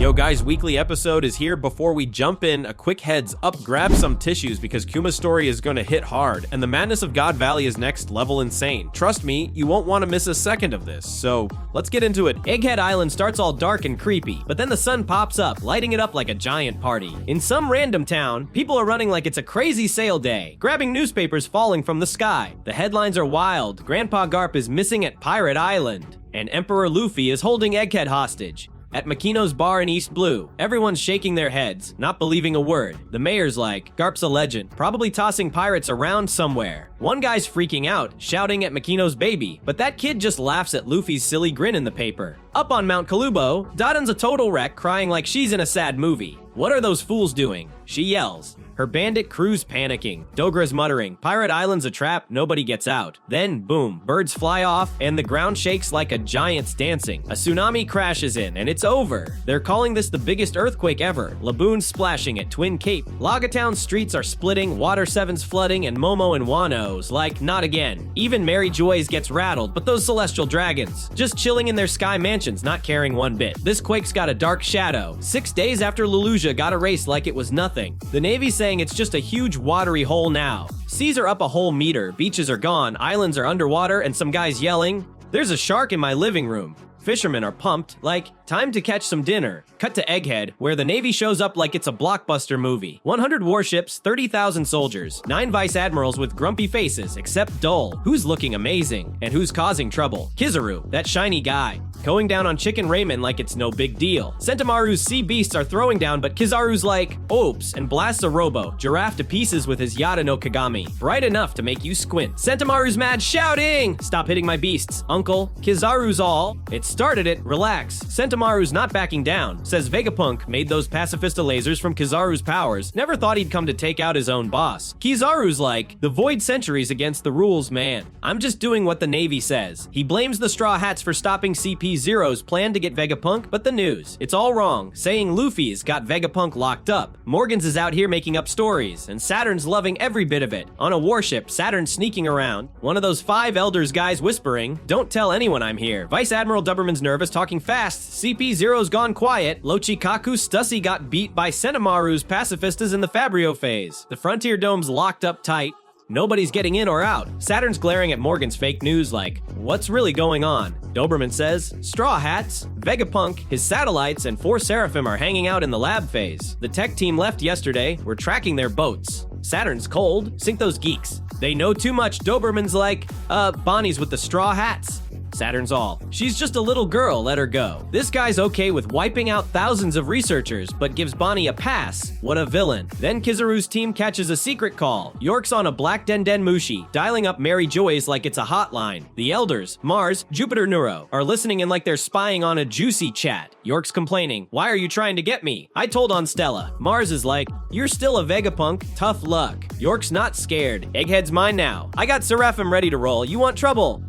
Yo guys, weekly episode is here. Before we jump in, a quick heads up, grab some tissues because Kuma's story is gonna hit hard, and the madness of God Valley is next level insane. Trust me, you won't want to miss a second of this, so let's get into it. Egghead Island starts all dark and creepy, but then the sun pops up, lighting it up like a giant party. In some random town, people are running like it's a crazy sale day, grabbing newspapers falling from the sky. The headlines are wild. Grandpa Garp is missing at Pirate Island, and Emperor Luffy is holding Egghead hostage. At Makino's bar in East Blue, everyone's shaking their heads, not believing a word. The mayor's like, Garp's a legend, probably tossing pirates around somewhere. One guy's freaking out, shouting at Makino's baby, but that kid just laughs at Luffy's silly grin in the paper. Up on Mount Kalubo, Dadan's a total wreck, crying like she's in a sad movie. What are those fools doing? She yells. Her bandit crew's panicking. Dogra's muttering, Pirate Island's a trap, nobody gets out. Then, boom, birds fly off, and the ground shakes like a giant's dancing. A tsunami crashes in, and it's over. They're calling this the biggest earthquake ever. Laboons splashing at Twin Cape. Lagatown streets are splitting, Water 7's flooding, and Momo and Wano's like, not again. Even Mary Joy's gets rattled, but those celestial dragons, just chilling in their sky mansions, not caring one bit. This quake's got a dark shadow. 6 days after Lelouja got erased like it was nothing. The Navy's saying it's just a huge watery hole now. Seas are up a whole meter, beaches are gone, islands are underwater, and some guys yelling, "There's a shark in my living room." Fishermen are pumped, like, time to catch some dinner. Cut to Egghead, where the Navy shows up like it's a blockbuster movie. 100 warships, 30,000 soldiers, 9 vice admirals with grumpy faces, except Dole, who's looking amazing, and who's causing trouble. Kizaru, that shiny guy, going down on Chicken Ramen like it's no big deal. Sentamaru's sea beasts are throwing down, but Kizaru's like, oops, and blasts a robo, giraffe to pieces with his Yata no Kagami, bright enough to make you squint. Sentamaru's mad, shouting, stop hitting my beasts, uncle. Kizaru's all, it started it, relax. Sentamaru's not backing down, says Vegapunk made those pacifista lasers from Kizaru's powers, never thought he'd come to take out his own boss. Kizaru's like, the void centuries against the rules, man. I'm just doing what the Navy says. He blames the Straw Hats for stopping CP0's plan to get Vegapunk, but the news, it's all wrong, saying Luffy's got Vegapunk locked up. Morgan's is out here making up stories, and Saturn's loving every bit of it. On a warship, Saturn's sneaking around. One of those 5 elders guys whispering, don't tell anyone I'm here. Vice Admiral Dubberman's nervous, talking fast. CP0's gone quiet. Lochikaku Stussy got beat by Senamaru's pacifistas in the Fabrio phase. The Frontier Dome's locked up tight. Nobody's getting in or out. Saturn's glaring at Morgan's fake news like, what's really going on? Doberman says, Straw Hats, Vegapunk, his satellites, and 4 Seraphim are hanging out in the lab phase. The tech team left yesterday. We're tracking their boats. Saturn's cold. Sink those geeks. They know too much. Doberman's like, Bonney's with the Straw Hats. Saturn's all, she's just a little girl, let her go. This guy's okay with wiping out thousands of researchers, but gives Bonney a pass. What a villain. Then Kizaru's team catches a secret call. York's on a black Den Mushi, dialing up Mary Joy's like it's a hotline. The elders, Mars, Jupiter Neuro, are listening in like they're spying on a juicy chat. York's complaining, why are you trying to get me? I told on Stella. Mars is like, you're still a Vegapunk, tough luck. York's not scared. Egghead's mine now. I got Seraphim ready to roll. You want trouble?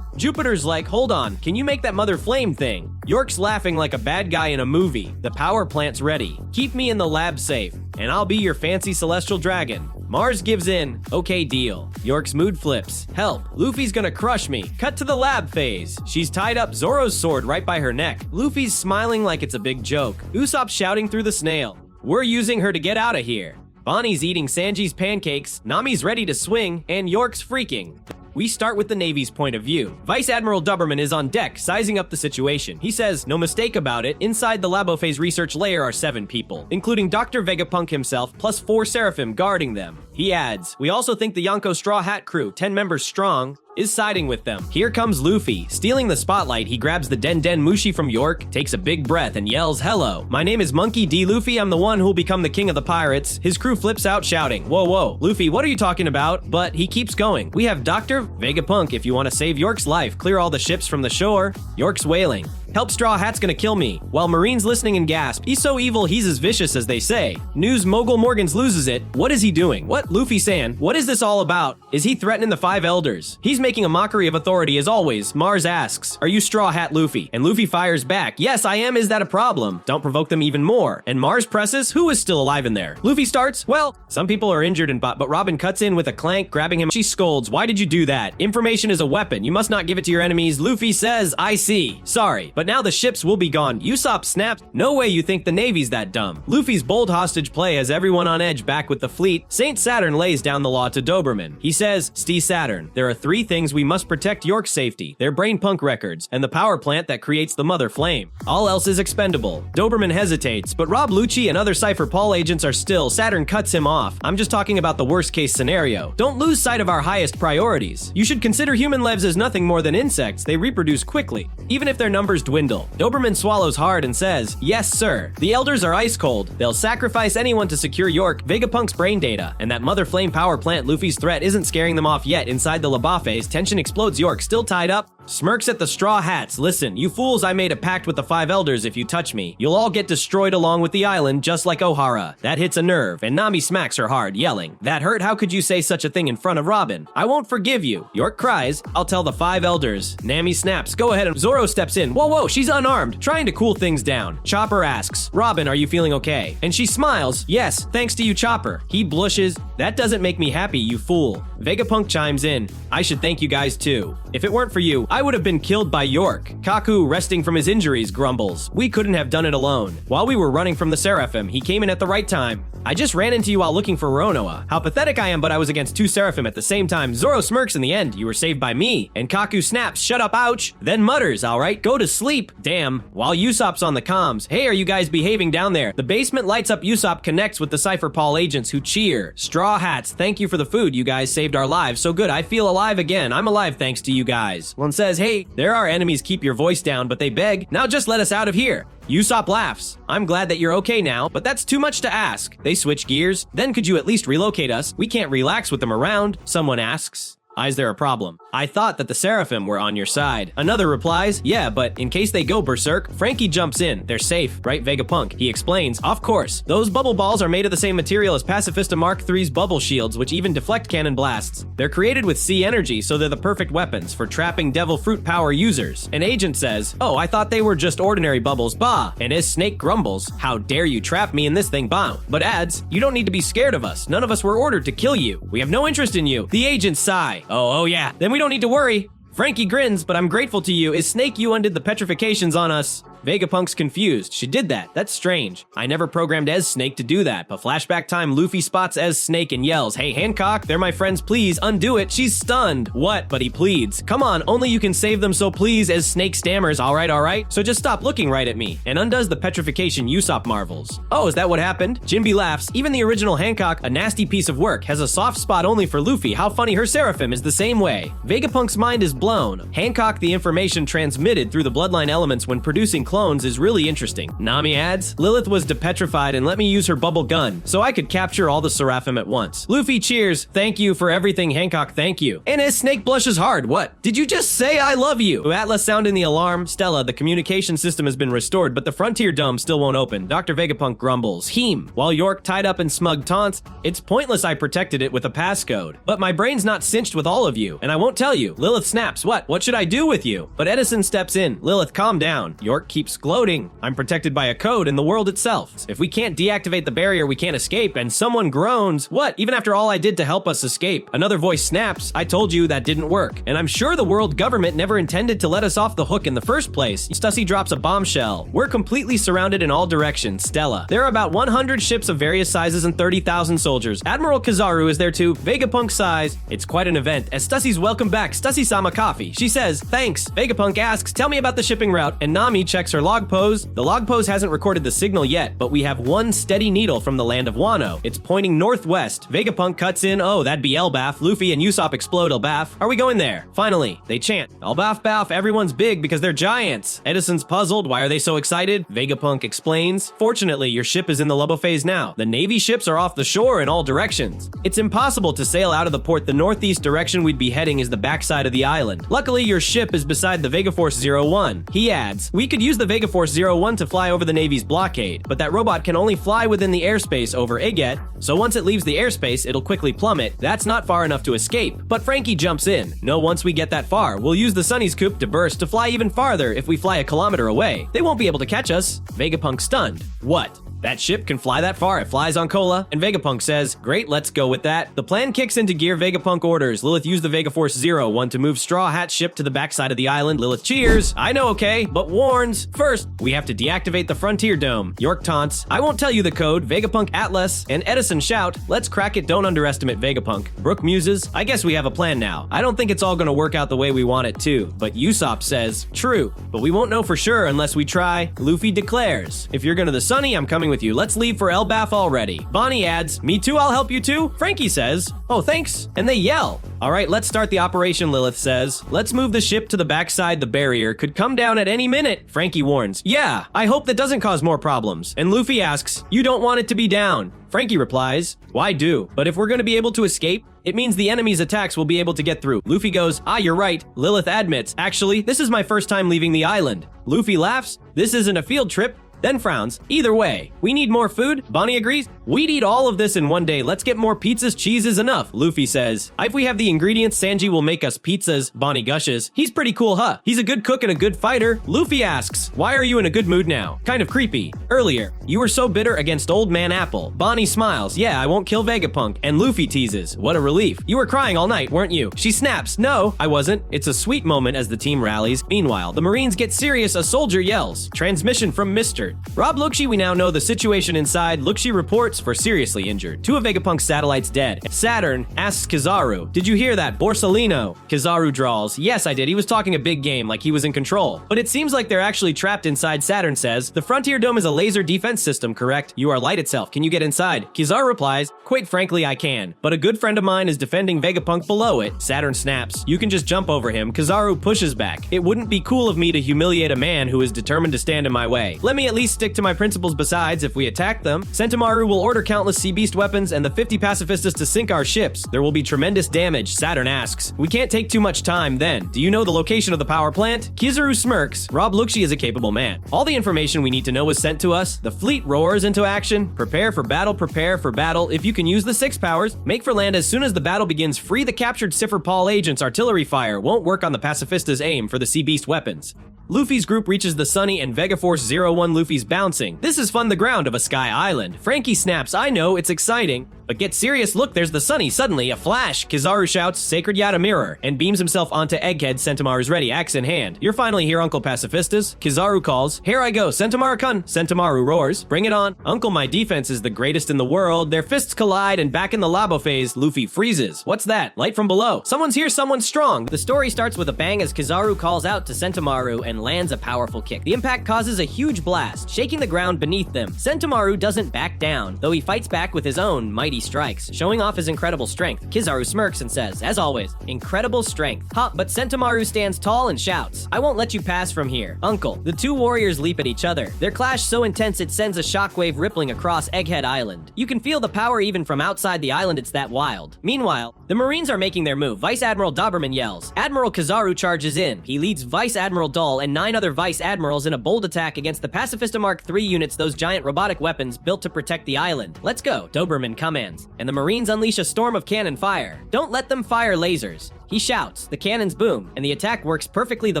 Jupiter's like, hold on, can you make that mother flame thing? York's laughing like a bad guy in a movie. The power plant's ready. Keep me in the lab safe, and I'll be your fancy celestial dragon. Mars gives in. Okay, deal. York's mood flips. Help. Luffy's gonna crush me. Cut to the lab phase. She's tied up Zoro's sword right by her neck. Luffy's smiling like it's a big joke. Usopp's shouting through the snail. We're using her to get out of here. Bonney's eating Sanji's pancakes, Nami's ready to swing, and York's freaking. We start with the Navy's point of view. Vice Admiral Dubberman is on deck, sizing up the situation. He says, no mistake about it, inside the Labophase research layer are 7 people, including Dr. Vegapunk himself, plus 4 Seraphim guarding them. He adds, we also think the Yonko Straw Hat crew, 10 members strong, is siding with them. Here comes Luffy. Stealing the spotlight, he grabs the Den Mushi from York, takes a big breath, and yells, hello. My name is Monkey D. Luffy. I'm the one who'll become the king of the pirates. His crew flips out shouting, whoa, whoa. Luffy, what are you talking about? But he keeps going. We have Dr. Vegapunk if you want to save York's life. Clear all the ships from the shore. York's wailing. Help Straw Hat's gonna kill me. While Marines listening and gasp, he's so evil he's as vicious as they say. News mogul Morgans loses it. What is he doing? What? Luffy-san, what is this all about? Is he threatening the 5 elders? He's making a mockery of authority as always. Mars asks, are you Straw Hat Luffy? And Luffy fires back, yes I am, is that a problem? Don't provoke them even more. And Mars presses, who is still alive in there? Luffy starts, well, some people are injured and but Robin cuts in with a clank, grabbing him. She scolds, why did you do that? Information is a weapon, you must not give it to your enemies. Luffy says, I see. Sorry, But now the ships will be gone. Usopp snaps. No way you think the Navy's that dumb. Luffy's bold hostage play has everyone on edge back with the fleet. Saint Saturn lays down the law to Doberman. He says, Stee Saturn, there are 3 things we must protect York's safety. Their brain punk records, and the power plant that creates the mother flame. All else is expendable. Doberman hesitates, but Rob Lucci and other Cypher Paul agents are still. Saturn cuts him off. I'm just talking about the worst case scenario. Don't lose sight of our highest priorities. You should consider human lives as nothing more than insects. They reproduce quickly, even if their numbers dwindle. Doberman swallows hard and says, yes, sir. The elders are ice cold. They'll sacrifice anyone to secure York, Vegapunk's brain data, and that mother flame power plant Luffy's threat isn't scaring them off yet. Inside the Labafes, tension explodes. York, still tied up, smirks at the Straw Hats. Listen, you fools, I made a pact with the 5 elders. If you touch me, you'll all get destroyed along with the island, just like Ohara. That hits a nerve, and Nami smacks her hard, yelling, that hurt? How could you say such a thing in front of Robin? I won't forgive you. York cries, I'll tell the 5 elders. Nami snaps, go ahead, and Zoro steps in. Whoa, she's unarmed, trying to cool things down. Chopper asks, Robin, are you feeling okay? And she smiles, yes, thanks to you, Chopper. He blushes, that doesn't make me happy, you fool. Vegapunk chimes in, I should thank you guys too. If it weren't for you, I would have been killed by York. Kaku, resting from his injuries, grumbles, we couldn't have done it alone. While we were running from the Seraphim, he came in at the right time. I just ran into you while looking for Ronoa. How pathetic I am, but I was against 2 Seraphim at the same time. Zoro smirks in the end, you were saved by me. And Kaku snaps, shut up, ouch. Then mutters, alright, go to sleep. Damn. While Usopp's on the comms, hey, are you guys behaving down there? The basement lights up. Usopp connects with the Cypher Paul agents who cheer. Straw Hats, thank you for the food. You guys saved our lives. So good, I feel alive again. I'm alive thanks to you guys. One says, hey, there are enemies, keep your voice down, but they beg, now just let us out of here. Usopp laughs. I'm glad that you're okay now, but that's too much to ask. They switch gears. Then could you at least relocate us? We can't relax with them around, someone asks. Is there a problem? I thought that the Seraphim were on your side. Another replies, yeah, but in case they go berserk, Frankie jumps in. They're safe, right, Vegapunk? He explains, of course. Those bubble balls are made of the same material as Pacifista Mark III's bubble shields, which even deflect cannon blasts. They're created with sea energy, so they're the perfect weapons for trapping devil fruit power users. An agent says, oh, I thought they were just ordinary bubbles, bah. And as Snake grumbles, how dare you trap me in this thing, bah. But adds, you don't need to be scared of us. None of us were ordered to kill you. We have no interest in you. The agents sigh. Oh yeah, then we don't need to worry. Frankie grins, but I'm grateful to you. Is Snake, you undid the petrifications on us. Vegapunk's confused. She did that. That's strange. I never programmed Ez Snake to do that, but flashback time, Luffy spots Ez Snake and yells, hey Hancock, they're my friends, please undo it. She's stunned. What? But he pleads. Come on, only you can save them, so please. Ez Snake stammers, alright, so just stop looking right at me, and undoes the petrification. Usopp marvels. Oh, is that what happened? Jinbe laughs. Even the original Hancock, a nasty piece of work, has a soft spot only for Luffy. How funny, her Seraphim is the same way. Vegapunk's mind is blown. Hancock, the information transmitted through the bloodline elements when producing clones is really interesting. Nami adds, Lilith was depetrified and let me use her bubble gun, so I could capture all the Seraphim at once. Luffy cheers, thank you for everything, Hancock, thank you. And as Snake blushes hard, what? Did you just say I love you? Atlas sounding the alarm. Stella, the communication system has been restored, but the Frontier Dome still won't open. Dr. Vegapunk grumbles. Heem. While York tied up in smug taunts, it's pointless, I protected it with a passcode. But my brain's not cinched with all of you, and I won't tell you. Lilith snaps, what should I do with you? But Edison steps in. Lilith, calm down. York keeps gloating. I'm protected by a code in the world itself. If we can't deactivate the barrier, we can't escape, and someone groans, what? Even after all I did to help us escape. Another voice snaps, I told you that didn't work. And I'm sure the world government never intended to let us off the hook in the first place. Stussy drops a bombshell. We're completely surrounded in all directions. Stella. There are about 100 ships of various sizes and 30,000 soldiers. Admiral Kizaru is there too. Vegapunk sighs. It's quite an event. As Stussy's welcome back, Stussy-sama coffee. She says, thanks. Vegapunk asks, tell me about the shipping route, and Nami checks her log pose. The log pose hasn't recorded the signal yet, but we have one steady needle from the land of Wano. It's pointing northwest. Vegapunk cuts in, oh, that'd be Elbaf. Luffy and Usopp explode Elbaf. Are we going there? Finally, they chant, Elbaf Baf, everyone's big because they're giants. Edison's puzzled, why are they so excited? Vegapunk explains, fortunately, your ship is in the Lubbo phase now. The Navy ships are off the shore in all directions. It's impossible to sail out of the port. The northeast direction we'd be heading is the backside of the island. Luckily, your ship is beside the Vegaforce 01. He adds, we could use the Vegaforce 01 to fly over the Navy's blockade, but that robot can only fly within the airspace over Egghead, so once it leaves the airspace, it'll quickly plummet. That's not far enough to escape. But Frankie jumps in. No, once we get that far, we'll use the Sunny's Coop to burst to fly even farther if we fly a kilometer away. They won't be able to catch us. Vegapunk stunned. What? That ship can fly that far. It flies on Cola. And Vegapunk says, great, let's go with that. The plan kicks into gear. Vegapunk orders Lilith use the Vegaforce Zero One to move Straw Hat ship to the backside of the island. Lilith cheers. I know, okay, but warns. First, we have to deactivate the Frontier Dome. York taunts. I won't tell you the code. Vegapunk Atlas and Edison shout, let's crack it, don't underestimate Vegapunk. Brooke muses, I guess we have a plan now. I don't think it's all gonna work out the way we want it to. But Usopp says, true, but we won't know for sure unless we try. Luffy declares, if you're gonna the Sunny, I'm coming with you. Let's leave for Elbaf already. Bonney adds, me too, I'll help you too. Frankie says, oh thanks, and they yell. All right, let's start the operation, Lilith says. Let's move the ship to the backside. The barrier could come down at any minute. Frankie warns, yeah, I hope that doesn't cause more problems. And Luffy asks, you don't want it to be down. Frankie replies, why do? But if we're gonna be able to escape, it means the enemy's attacks will be able to get through. Luffy goes, ah, you're right. Lilith admits, actually, this is my first time leaving the island. Luffy laughs, this isn't a field trip. Then frowns. Either way, we need more food. Bonney agrees. We'd eat all of this in one day. Let's get more pizzas. Cheese is enough. Luffy says, if we have the ingredients, Sanji will make us pizzas. Bonney gushes. He's pretty cool, huh? He's a good cook and a good fighter. Luffy asks, why are you in a good mood now? Kind of creepy. Earlier, you were so bitter against Old Man Apple. Bonney smiles. Yeah, I won't kill Vegapunk. And Luffy teases. What a relief. You were crying all night, weren't you? She snaps. No, I wasn't. It's a sweet moment as the team rallies. Meanwhile, the Marines get serious. A soldier yells. Transmission from Mr. Rob Lucci, we now know the situation inside. Lucci reports for seriously injured. Two of Vegapunk's satellites dead. Saturn asks Kizaru, did you hear that? Borsalino. Kizaru drawls, yes I did. He was talking a big game like he was in control. But it seems like they're actually trapped inside. Saturn says, the Frontier Dome is a laser defense system, correct? You are light itself. Can you get inside? Kizaru replies, quite frankly I can. But a good friend of mine is defending Vegapunk below it. Saturn snaps, you can just jump over him. Kizaru pushes back. It wouldn't be cool of me to humiliate a man who is determined to stand in my way. Let me at least stick to my principles. Besides, if we attack them, Sentomaru will order countless sea beast weapons and the 50 pacifistas to sink our ships. There will be tremendous damage. Saturn asks, we can't take too much time then. Do you know the location of the power plant? Kizaru smirks. Rob Lucci is a capable man. All the information we need to know was sent to us. The fleet roars into action. Prepare for battle, prepare for battle. If you can use the 6 powers, make for land as soon as the battle begins. Free the captured Cipher Paul agents. Artillery fire won't work on the pacifistas' aim for the sea beast weapons. Luffy's group reaches the Sunny and Vegaforce Zero One. Luffy's bouncing. This is fun, the ground of a sky island. Frankie snaps, I know, it's exciting. But get serious, look, there's the Sunny. Suddenly, a flash. Kizaru shouts, Sacred Yata Mirror, and beams himself onto Egghead. Sentomaru's ready, axe in hand. You're finally here, Uncle Pacifistas. Kizaru calls, here I go, Sentomaru-kun. Sentomaru roars, bring it on. Uncle, my defense is the greatest in the world. Their fists collide, and back in the Labo phase, Luffy freezes. What's that? Light from below. Someone's here, someone's strong. The story starts with a bang as Kizaru calls out to Sentomaru and lands a powerful kick. The impact causes a huge blast, shaking the ground beneath them. Sentomaru doesn't back down, though he fights back with his own mighty strikes, showing off his incredible strength. Kizaru smirks and says, as always, incredible strength. Ha, but Sentomaru stands tall and shouts, I won't let you pass from here. Uncle. The two warriors leap at each other. Their clash so intense it sends a shockwave rippling across Egghead Island. You can feel the power even from outside the island, it's that wild. Meanwhile, the Marines are making their move. Vice Admiral Doberman yells. Admiral Kizaru charges in. He leads Vice Admiral Dull and 9 other Vice Admirals in a bold attack against the Pacifista Mark III units, those giant robotic weapons built to protect the island. Let's go, Doberman commands. And the Marines unleash a storm of cannon fire. Don't let them fire lasers. He shouts, the cannons boom, and the attack works perfectly. The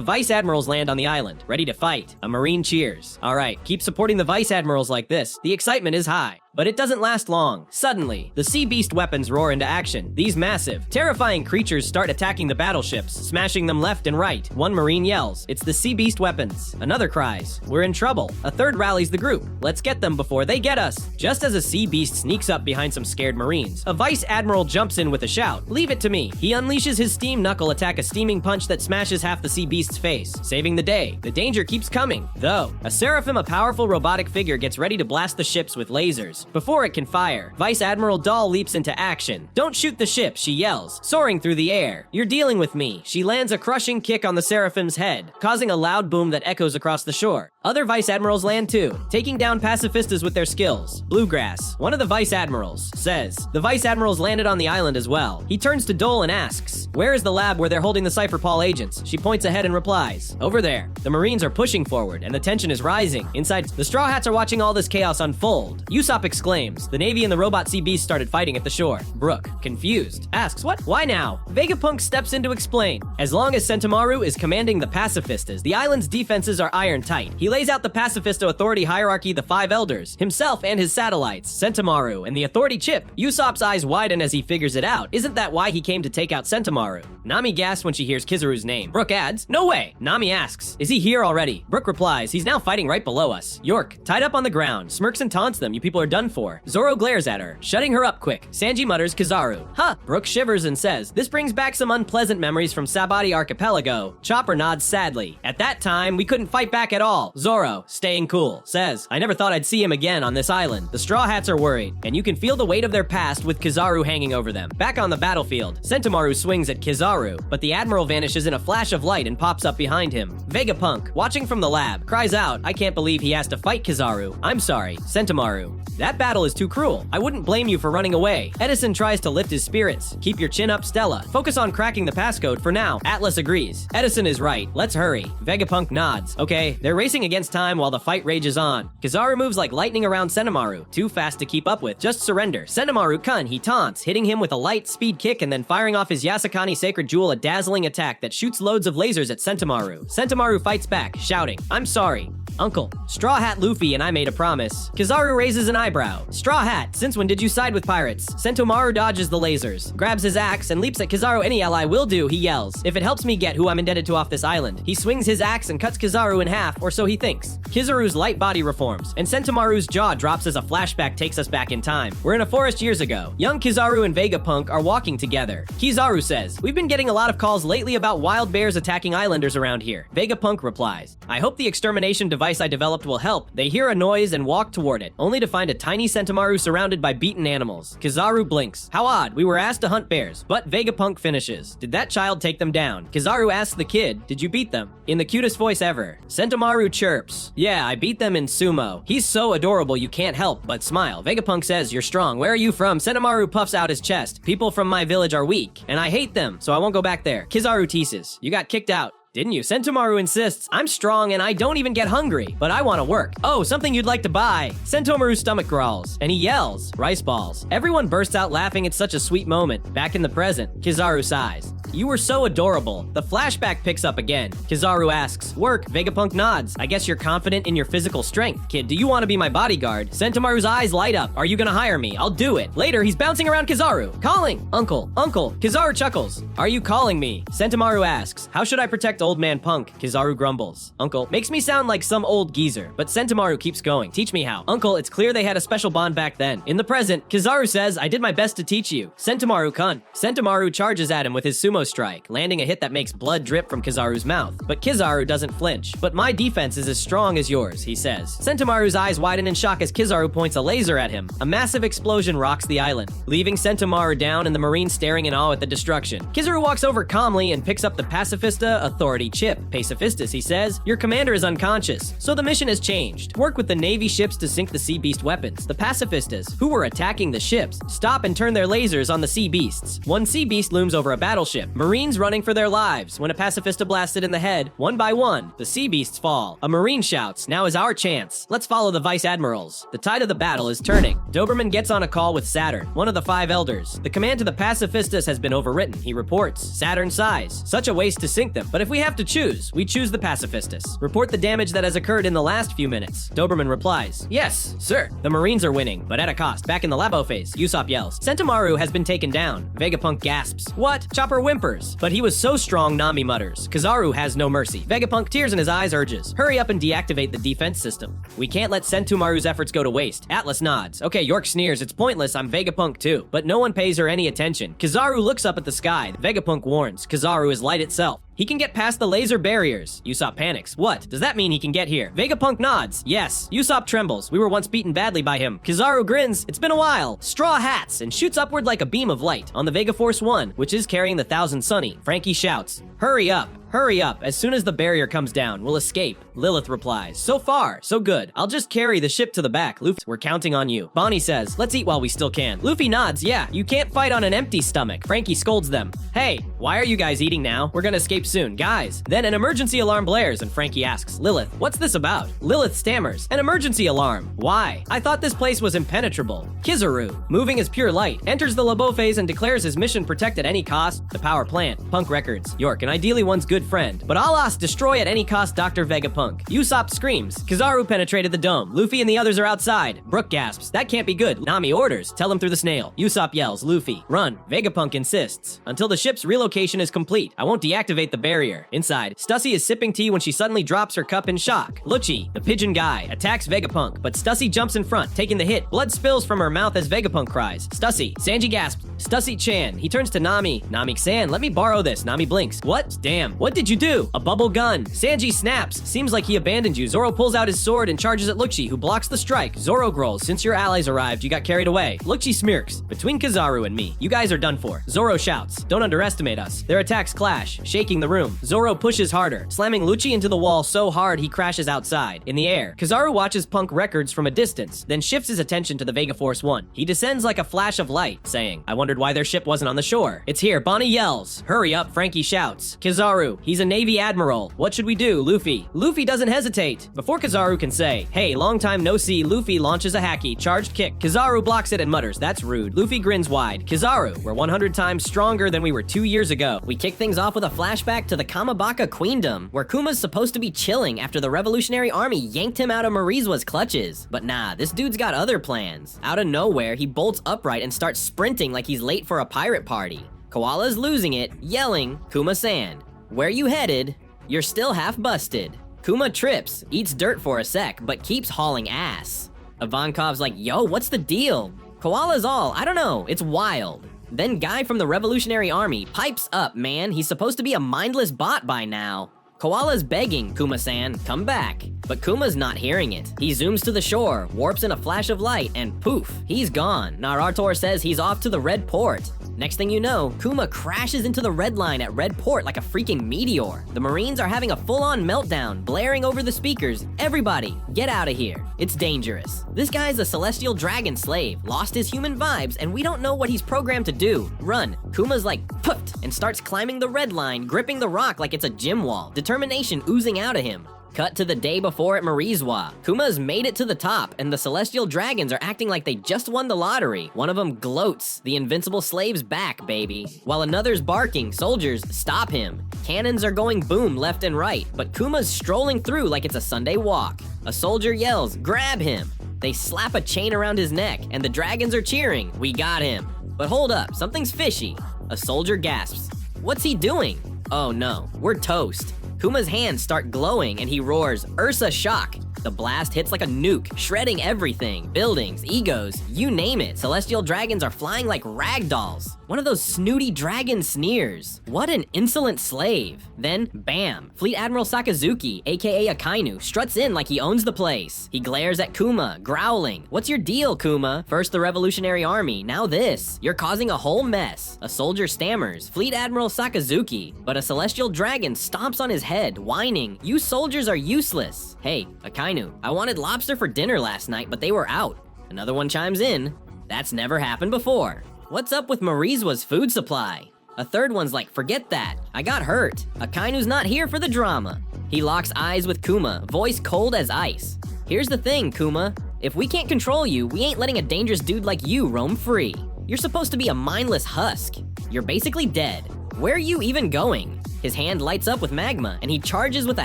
Vice Admirals land on the island, ready to fight. A Marine cheers. All right, keep supporting the Vice Admirals like this. The excitement is high. But it doesn't last long. Suddenly, the sea beast weapons roar into action. These massive, terrifying creatures start attacking the battleships, smashing them left and right. One Marine yells, it's the sea beast weapons. Another cries, we're in trouble. A third rallies the group. Let's get them before they get us. Just as a sea beast sneaks up behind some scared Marines, a Vice Admiral jumps in with a shout, leave it to me. He unleashes his steam knuckle attack, a steaming punch that smashes half the sea beast's face, saving the day. The danger keeps coming, though. A Seraphim, a powerful robotic figure, gets ready to blast the ships with lasers. Before it can fire, Vice Admiral Doll leaps into action. Don't shoot the ship, she yells, soaring through the air. You're dealing with me. She lands a crushing kick on the Seraphim's head, causing a loud boom that echoes across the shore. Other Vice Admirals land too, taking down pacifistas with their skills. Bluegrass, one of the Vice Admirals, says, the Vice Admirals landed on the island as well. He turns to Dole and asks, where Where is the lab where they're holding the Cypher Paul agents? She points ahead and replies, over there. The Marines are pushing forward, and the tension is rising. Inside, the Straw Hats are watching all this chaos unfold. Usopp exclaims, the Navy and the robot sea beasts started fighting at the shore. Brooke, confused, asks, what? Why now? Vegapunk steps in to explain. As long as Sentomaru is commanding the pacifistas, the island's defenses are iron tight. He lays out the pacifista authority hierarchy, the 5 elders, himself and his satellites, Sentomaru, and the authority chip. Usopp's eyes widen as he figures it out. Isn't that why he came to take out Sentomaru? Nami gasps when she hears Kizaru's name. Brooke adds, no way. Nami asks, is he here already? Brooke replies, he's now fighting right below us. York, tied up on the ground, smirks and taunts them. You people are done for. Zoro glares at her, shutting her up quick. Sanji mutters Kizaru. Huh. Brooke shivers and says, this brings back some unpleasant memories from Sabati Archipelago. Chopper nods sadly. At that time, we couldn't fight back at all. Zoro, staying cool, says, I never thought I'd see him again on this island. The Straw Hats are worried, and you can feel the weight of their past with Kizaru hanging over them. Back on the battlefield, Sentomaru swings at Kizaru, but the Admiral vanishes in a flash of light and pops up behind him. Vegapunk, watching from the lab, cries out, I can't believe he has to fight Kizaru. I'm sorry, Sentomaru. That battle is too cruel. I wouldn't blame you for running away. Edison tries to lift his spirits. Keep your chin up, Stella. Focus on cracking the passcode for now. Atlas agrees. Edison is right. Let's hurry. Vegapunk nods. Okay, they're racing against time while the fight rages on. Kizaru moves like lightning around Sentomaru, too fast to keep up with. Just surrender. Sentomaru kun, he taunts, hitting him with a light speed kick and then firing off his Yasakani Sacred Jewel, a dazzling attack that shoots loads of lasers at Sentomaru. Sentomaru fights back, shouting, I'm sorry. Uncle, Straw Hat Luffy and I made a promise. Kizaru raises an eyebrow. Straw Hat, since when did you side with pirates? Sentomaru dodges the lasers, grabs his axe, and leaps at Kizaru. Any ally will do, he yells. If it helps me get who I'm indebted to off this island. He swings his axe and cuts Kizaru in half, or so he thinks. Kizaru's light body reforms, and Sentomaru's jaw drops as a flashback takes us back in time. We're in a forest years ago. Young Kizaru and Vegapunk are walking together. Kizaru says, we've been getting a lot of calls lately about wild bears attacking islanders around here. Vegapunk replies, I hope the extermination device I developed will help. They hear a noise and walk toward it, only to find a tiny Sentomaru surrounded by beaten animals. Kizaru blinks. How odd, we were asked to hunt bears, but Vegapunk finishes. Did that child take them down? Kizaru asks the kid, did you beat them? In the cutest voice ever. Sentomaru chirps. Yeah, I beat them in sumo. He's so adorable you can't help but smile. Vegapunk says, you're strong. Where are you from? Sentomaru puffs out his chest. People from my village are weak, and I hate them, so I won't go back there. Kizaru teases. You got kicked out. Didn't you? Sentomaru insists, I'm strong and I don't even get hungry, but I want to work. Oh, something you'd like to buy. Sentomaru's stomach growls, and he yells, rice balls. Everyone bursts out laughing at such a sweet moment. Back in the present, Kizaru sighs. You were so adorable. The flashback picks up again. Kizaru asks, work? Vegapunk nods. I guess you're confident in your physical strength. Kid, do you want to be my bodyguard? Sentomaru's eyes light up. Are you gonna hire me? I'll do it. Later, he's bouncing around Kizaru. Calling! Uncle! Uncle! Kizaru chuckles. Are you calling me? Sentomaru asks, how should I protect old man Punk? Kizaru grumbles. Uncle, makes me sound like some old geezer, but Sentomaru keeps going. Teach me how. Uncle, it's clear they had a special bond back then. In the present, Kizaru says, I did my best to teach you. Sentomaru kun. Sentomaru charges at him with his sumo strike, landing a hit that makes blood drip from Kizaru's mouth. But Kizaru doesn't flinch. But my defense is as strong as yours, he says. Sentomaru's eyes widen in shock as Kizaru points a laser at him. A massive explosion rocks the island, leaving Sentomaru down and the Marines staring in awe at the destruction. Kizaru walks over calmly and picks up the Pacifista Authority chip. Pacifistas, he says, your commander is unconscious, so the mission has changed. Work with the Navy ships to sink the Sea Beast weapons. The Pacifistas, who were attacking the ships, stop and turn their lasers on the Sea Beasts. One Sea Beast looms over a battleship. Marines running for their lives. When a Pacifista blasted in the head, one by one, the Sea Beasts fall. A Marine shouts, now is our chance. Let's follow the Vice Admirals. The tide of the battle is turning. Doberman gets on a call with Saturn, one of the 5 elders. The command to the Pacifistas has been overwritten, he reports. Saturn sighs. Such a waste to sink them, but if we have to choose, we choose the Pacifistas. Report the damage that has occurred in the last few minutes. Doberman replies, yes, sir. The Marines are winning, but at a cost. Back in the labo phase, Usopp yells, Sentomaru has been taken down. Vegapunk gasps. What? Chopper whimpers. But he was so strong, Nami mutters. Kizaru has no mercy. Vegapunk, tears in his eyes, urges, hurry up and deactivate the defense system. We can't let Sentomaru's efforts go to waste. Atlas nods. Okay, York sneers. It's pointless. I'm Vegapunk too. But no one pays her any attention. Kizaru looks up at the sky. Vegapunk warns. Kizaru is light itself. He can get past the laser barriers. Usopp panics. What? Does that mean he can get here? Vegapunk nods. Yes. Usopp trembles. We were once beaten badly by him. Kizaru grins. It's been a while. Straw Hats and shoots upward like a beam of light on the Vega Force 1, which is carrying the Thousand Sunny. Frankie shouts, hurry up. Hurry up, as soon as the barrier comes down, we'll escape. Lilith replies, so far, so good. I'll just carry the ship to the back. Luffy, we're counting on you. Bonney says, let's eat while we still can. Luffy nods, yeah, you can't fight on an empty stomach. Frankie scolds them. Hey, why are you guys eating now? We're gonna escape soon, guys. Then an emergency alarm blares and Frankie asks, Lilith, what's this about? Lilith stammers, an emergency alarm. Why? I thought this place was impenetrable. Kizaru, moving as pure light, enters the Labo phase and declares his mission protect at any cost, the power plant, Punk Records, York, and ideally one's good friend. But alas, destroy at any cost Dr. Vegapunk. Usopp screams. Kizaru penetrated the dome. Luffy and the others are outside. Brook gasps. That can't be good. Nami orders. Tell him through the snail. Usopp yells. Luffy, run. Vegapunk insists. Until the ship's relocation is complete, I won't deactivate the barrier. Inside, Stussy is sipping tea when she suddenly drops her cup in shock. Lucci, the pigeon guy, attacks Vegapunk, but Stussy jumps in front, taking the hit. Blood spills from her mouth as Vegapunk cries. Stussy. Sanji gasps. Stussy-chan. He turns to Nami. Nami-san, let me borrow this. Nami blinks. What? Damn. What did you do? A bubble gun. Sanji snaps. Seems like he abandoned you. Zoro pulls out his sword and charges at Lucci, who blocks the strike. Zoro growls. Since your allies arrived, you got carried away. Lucci smirks. Between Kizaru and me, you guys are done for. Zoro shouts. Don't underestimate us. Their attacks clash, shaking the room. Zoro pushes harder, slamming Lucci into the wall so hard he crashes outside. In the air, Kizaru watches Punk Records from a distance, then shifts his attention to the Vega Force 1. He descends like a flash of light, saying, I wondered why their ship wasn't on the shore. It's here. Bonney yells. Hurry up, Frankie shouts. Kizaru, he's a Navy admiral. What should we do, Luffy? Luffy doesn't hesitate. Before Kizaru can say, hey, long time no see, Luffy launches a hacky, charged kick. Kizaru blocks it and mutters, that's rude. Luffy grins wide. Kizaru, we're 100 times stronger than we were 2 years ago. We kick things off with a flashback to the Kamabaka Queendom, where Kuma's supposed to be chilling after the Revolutionary Army yanked him out of Marizua's clutches. But nah, this dude's got other plans. Out of nowhere, he bolts upright and starts sprinting like he's late for a pirate party. Koala's losing it, yelling, Kuma-san, where you headed? You're still half busted. Kuma trips, eats dirt for a sec, but keeps hauling ass. Ivankov's like, yo, what's the deal? Koala's all, I don't know, it's wild. Then guy from the Revolutionary Army pipes up, man, he's supposed to be a mindless bot by now. Koala's begging, Kuma-san, come back. But Kuma's not hearing it. He zooms to the shore, warps in a flash of light, and poof, he's gone. Naruto says he's off to the Red Port. Next thing you know, Kuma crashes into the red line at Red Port like a freaking meteor. The Marines are having a full-on meltdown, blaring over the speakers. Everybody, get out of here. It's dangerous. This guy's a celestial dragon slave, lost his human vibes, and we don't know what he's programmed to do. Run. Kuma's like, puffed, and starts climbing the red line, gripping the rock like it's a gym wall. Determination oozing out of him. Cut to the day before at Marizuа. Kuma's made it to the top, and the Celestial Dragons are acting like they just won the lottery. One of them gloats, the invincible slave's back, baby. While another's barking, soldiers stop him. Cannons are going boom left and right, but Kuma's strolling through like it's a Sunday walk. A soldier yells, grab him. They slap a chain around his neck, and the dragons are cheering, we got him. But hold up, something's fishy. A soldier gasps. What's he doing? Oh no, we're toast. Kuma's hands start glowing and he roars, Ursa shock. The blast hits like a nuke, shredding everything. Buildings, egos, you name it. Celestial dragons are flying like ragdolls. One of those snooty dragon sneers. What an insolent slave. Then, bam, Fleet Admiral Sakazuki, aka Akainu, struts in like he owns the place. He glares at Kuma, growling, what's your deal, Kuma? First the Revolutionary Army, now this. You're causing a whole mess. A soldier stammers, Fleet Admiral Sakazuki, but a celestial dragon stomps on his head, whining, you soldiers are useless. Hey, Akainu, I wanted lobster for dinner last night, but they were out. Another one chimes in, that's never happened before. What's up with Marizua's food supply? A third one's like, forget that, I got hurt. Akainu's not here for the drama. He locks eyes with Kuma, voice cold as ice. Here's the thing, Kuma, if we can't control you, we ain't letting a dangerous dude like you roam free. You're supposed to be a mindless husk. You're basically dead. Where are you even going? His hand lights up with magma, and he charges with a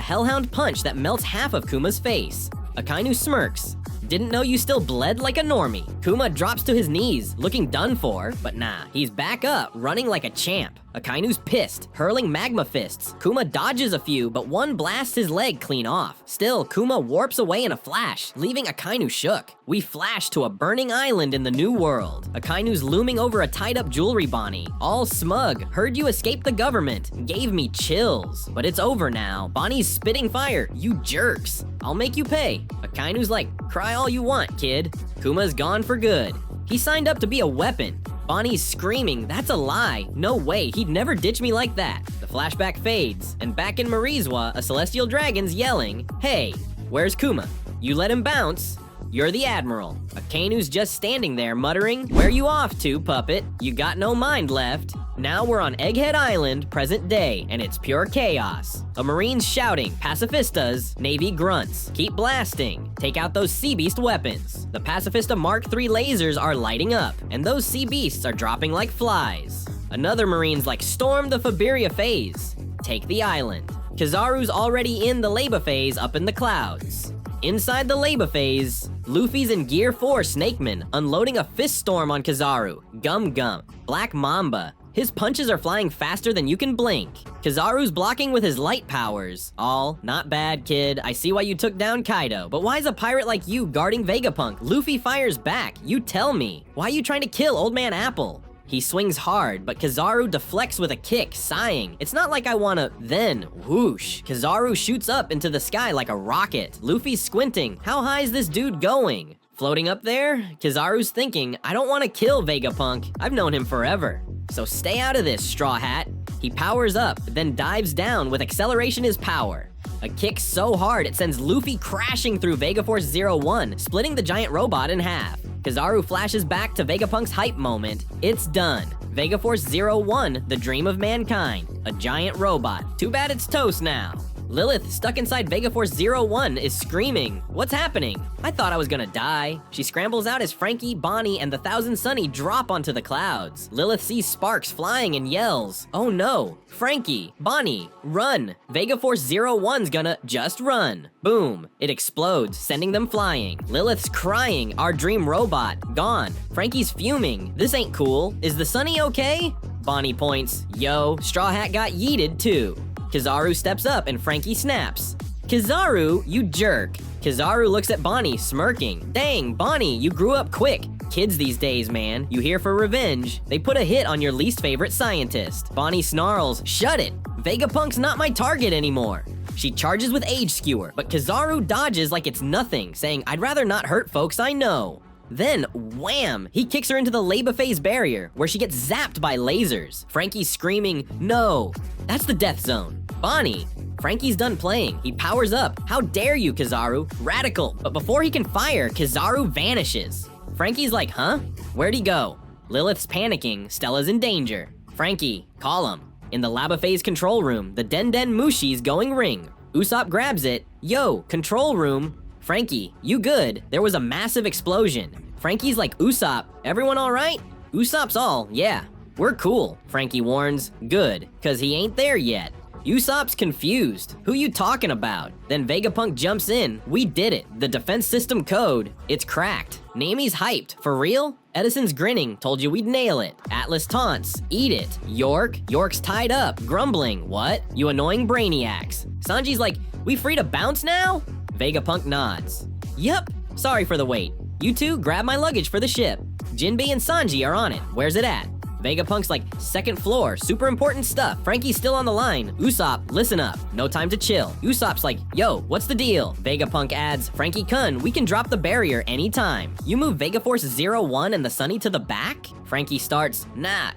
hellhound punch that melts half of Kuma's face. Akainu smirks. Didn't know you still bled like a normie. Kuma drops to his knees, looking done for, but nah, he's back up, running like a champ. Akainu's pissed, hurling magma fists. Kuma dodges a few, but one blasts his leg clean off. Still, Kuma warps away in a flash, leaving Akainu shook. We flash to a burning island in the new world. Akainu's looming over a tied-up jewelry Bonney, all smug. Heard you escaped the government. Gave me chills. But it's over now. Bonney's spitting fire. You jerks. I'll make you pay. Akainu's like, cry all you want, kid. Kuma's gone for good. He signed up to be a weapon. Bonney's screaming, that's a lie. No way, he'd never ditch me like that. The flashback fades, and back in Marizwa, a celestial dragon's yelling, "Hey, where's Kuma? You let him bounce? You're the Admiral." Akainu's just standing there muttering, "Where you off to, puppet? You got no mind left." Now we're on Egghead Island, present day, and it's pure chaos. A Marine's shouting, pacifistas, Navy grunts, keep blasting, take out those sea beast weapons. The Pacifista Mark III lasers are lighting up, and those sea beasts are dropping like flies. Another Marine's like, storm the Fiberia phase, take the island. Kizaru's already in the Leba phase up in the clouds. Inside the Leba phase, Luffy's in Gear 4 Snakeman, unloading a fist storm on Kizaru. Gum Gum, Black Mamba. His punches are flying faster than you can blink. Kizaru's blocking with his light powers. All, not bad, kid. I see why you took down Kaido, but why is a pirate like you guarding Vegapunk? Luffy fires back, you tell me. Why are you trying to kill Old Man Apple? He swings hard, but Kizaru deflects with a kick, sighing. It's not like I wanna, then, whoosh. Kizaru shoots up into the sky like a rocket. Luffy's squinting. How high is this dude going? Floating up there, Kizaru's thinking, I don't wanna kill Vegapunk. I've known him forever. So stay out of this, Straw Hat. He powers up, then dives down with acceleration is power. A kick so hard it sends Luffy crashing through Vegaforce 01, splitting the giant robot in half. Kizaru flashes back to Vegapunk's hype moment. It's done. Vegaforce 01, the dream of mankind. A giant robot. Too bad it's toast now. Lilith, stuck inside Vegaforce 01, is screaming, "What's happening? I thought I was gonna die." She scrambles out as Frankie, Bonney, and the Thousand Sunny drop onto the clouds. Lilith sees sparks flying and yells, "Oh no! Frankie, Bonney, run! Vegaforce 01's gonna just run!" Boom! It explodes, sending them flying. Lilith's crying, "Our dream robot, gone." Frankie's fuming, "This ain't cool. Is the Sunny okay?" Bonney points, "Yo, Straw Hat got yeeted too." Kizaru steps up and Frankie snaps. "Kizaru, you jerk." Kizaru looks at Bonney, smirking. "Dang, Bonney, you grew up quick. Kids these days, man. You here for revenge. They put a hit on your least favorite scientist." Bonney snarls, "Shut it. Vegapunk's not my target anymore." She charges with Age Skewer, but Kizaru dodges like it's nothing, saying, "I'd rather not hurt folks I know." Then, wham! He kicks her into the Leba phase barrier, where she gets zapped by lasers. Frankie's screaming, "No!" That's the death zone. Bonney! Frankie's done playing. He powers up. "How dare you, Kizaru? Radical!" But before he can fire, Kizaru vanishes. Frankie's like, "Huh? Where'd he go?" Lilith's panicking. Stella's in danger. "Frankie, call him." In the Laba phase control room, the Den Den Mushi's going ring. Usopp grabs it. "Yo, control room." "Frankie, you good? There was a massive explosion." Frankie's like, "Usopp, everyone all right?" Usopp's all, "Yeah, we're cool." Frankie warns, "Good, cause he ain't there yet." Usopp's confused. "Who you talking about?" Then Vegapunk jumps in. "We did it. The defense system code. It's cracked." Nami's hyped. "For real?" Edison's grinning. "Told you we'd nail it." Atlas taunts. "Eat it." York's tied up, grumbling. "What? You annoying brainiacs." Sanji's like, "We free to bounce now?" Vegapunk nods. "Yep. Sorry for the wait. You two grab my luggage for the ship." Jinbei and Sanji are on it. "Where's it at?" Vegapunk's like, "Second floor, super important stuff." Frankie's still on the line. "Usopp, listen up. No time to chill." Usopp's like, "Yo, what's the deal?" Vegapunk adds, "Frankie Kun, we can drop the barrier anytime. You move Vegaforce 01 and the Sunny to the back?" Frankie starts, "Nah,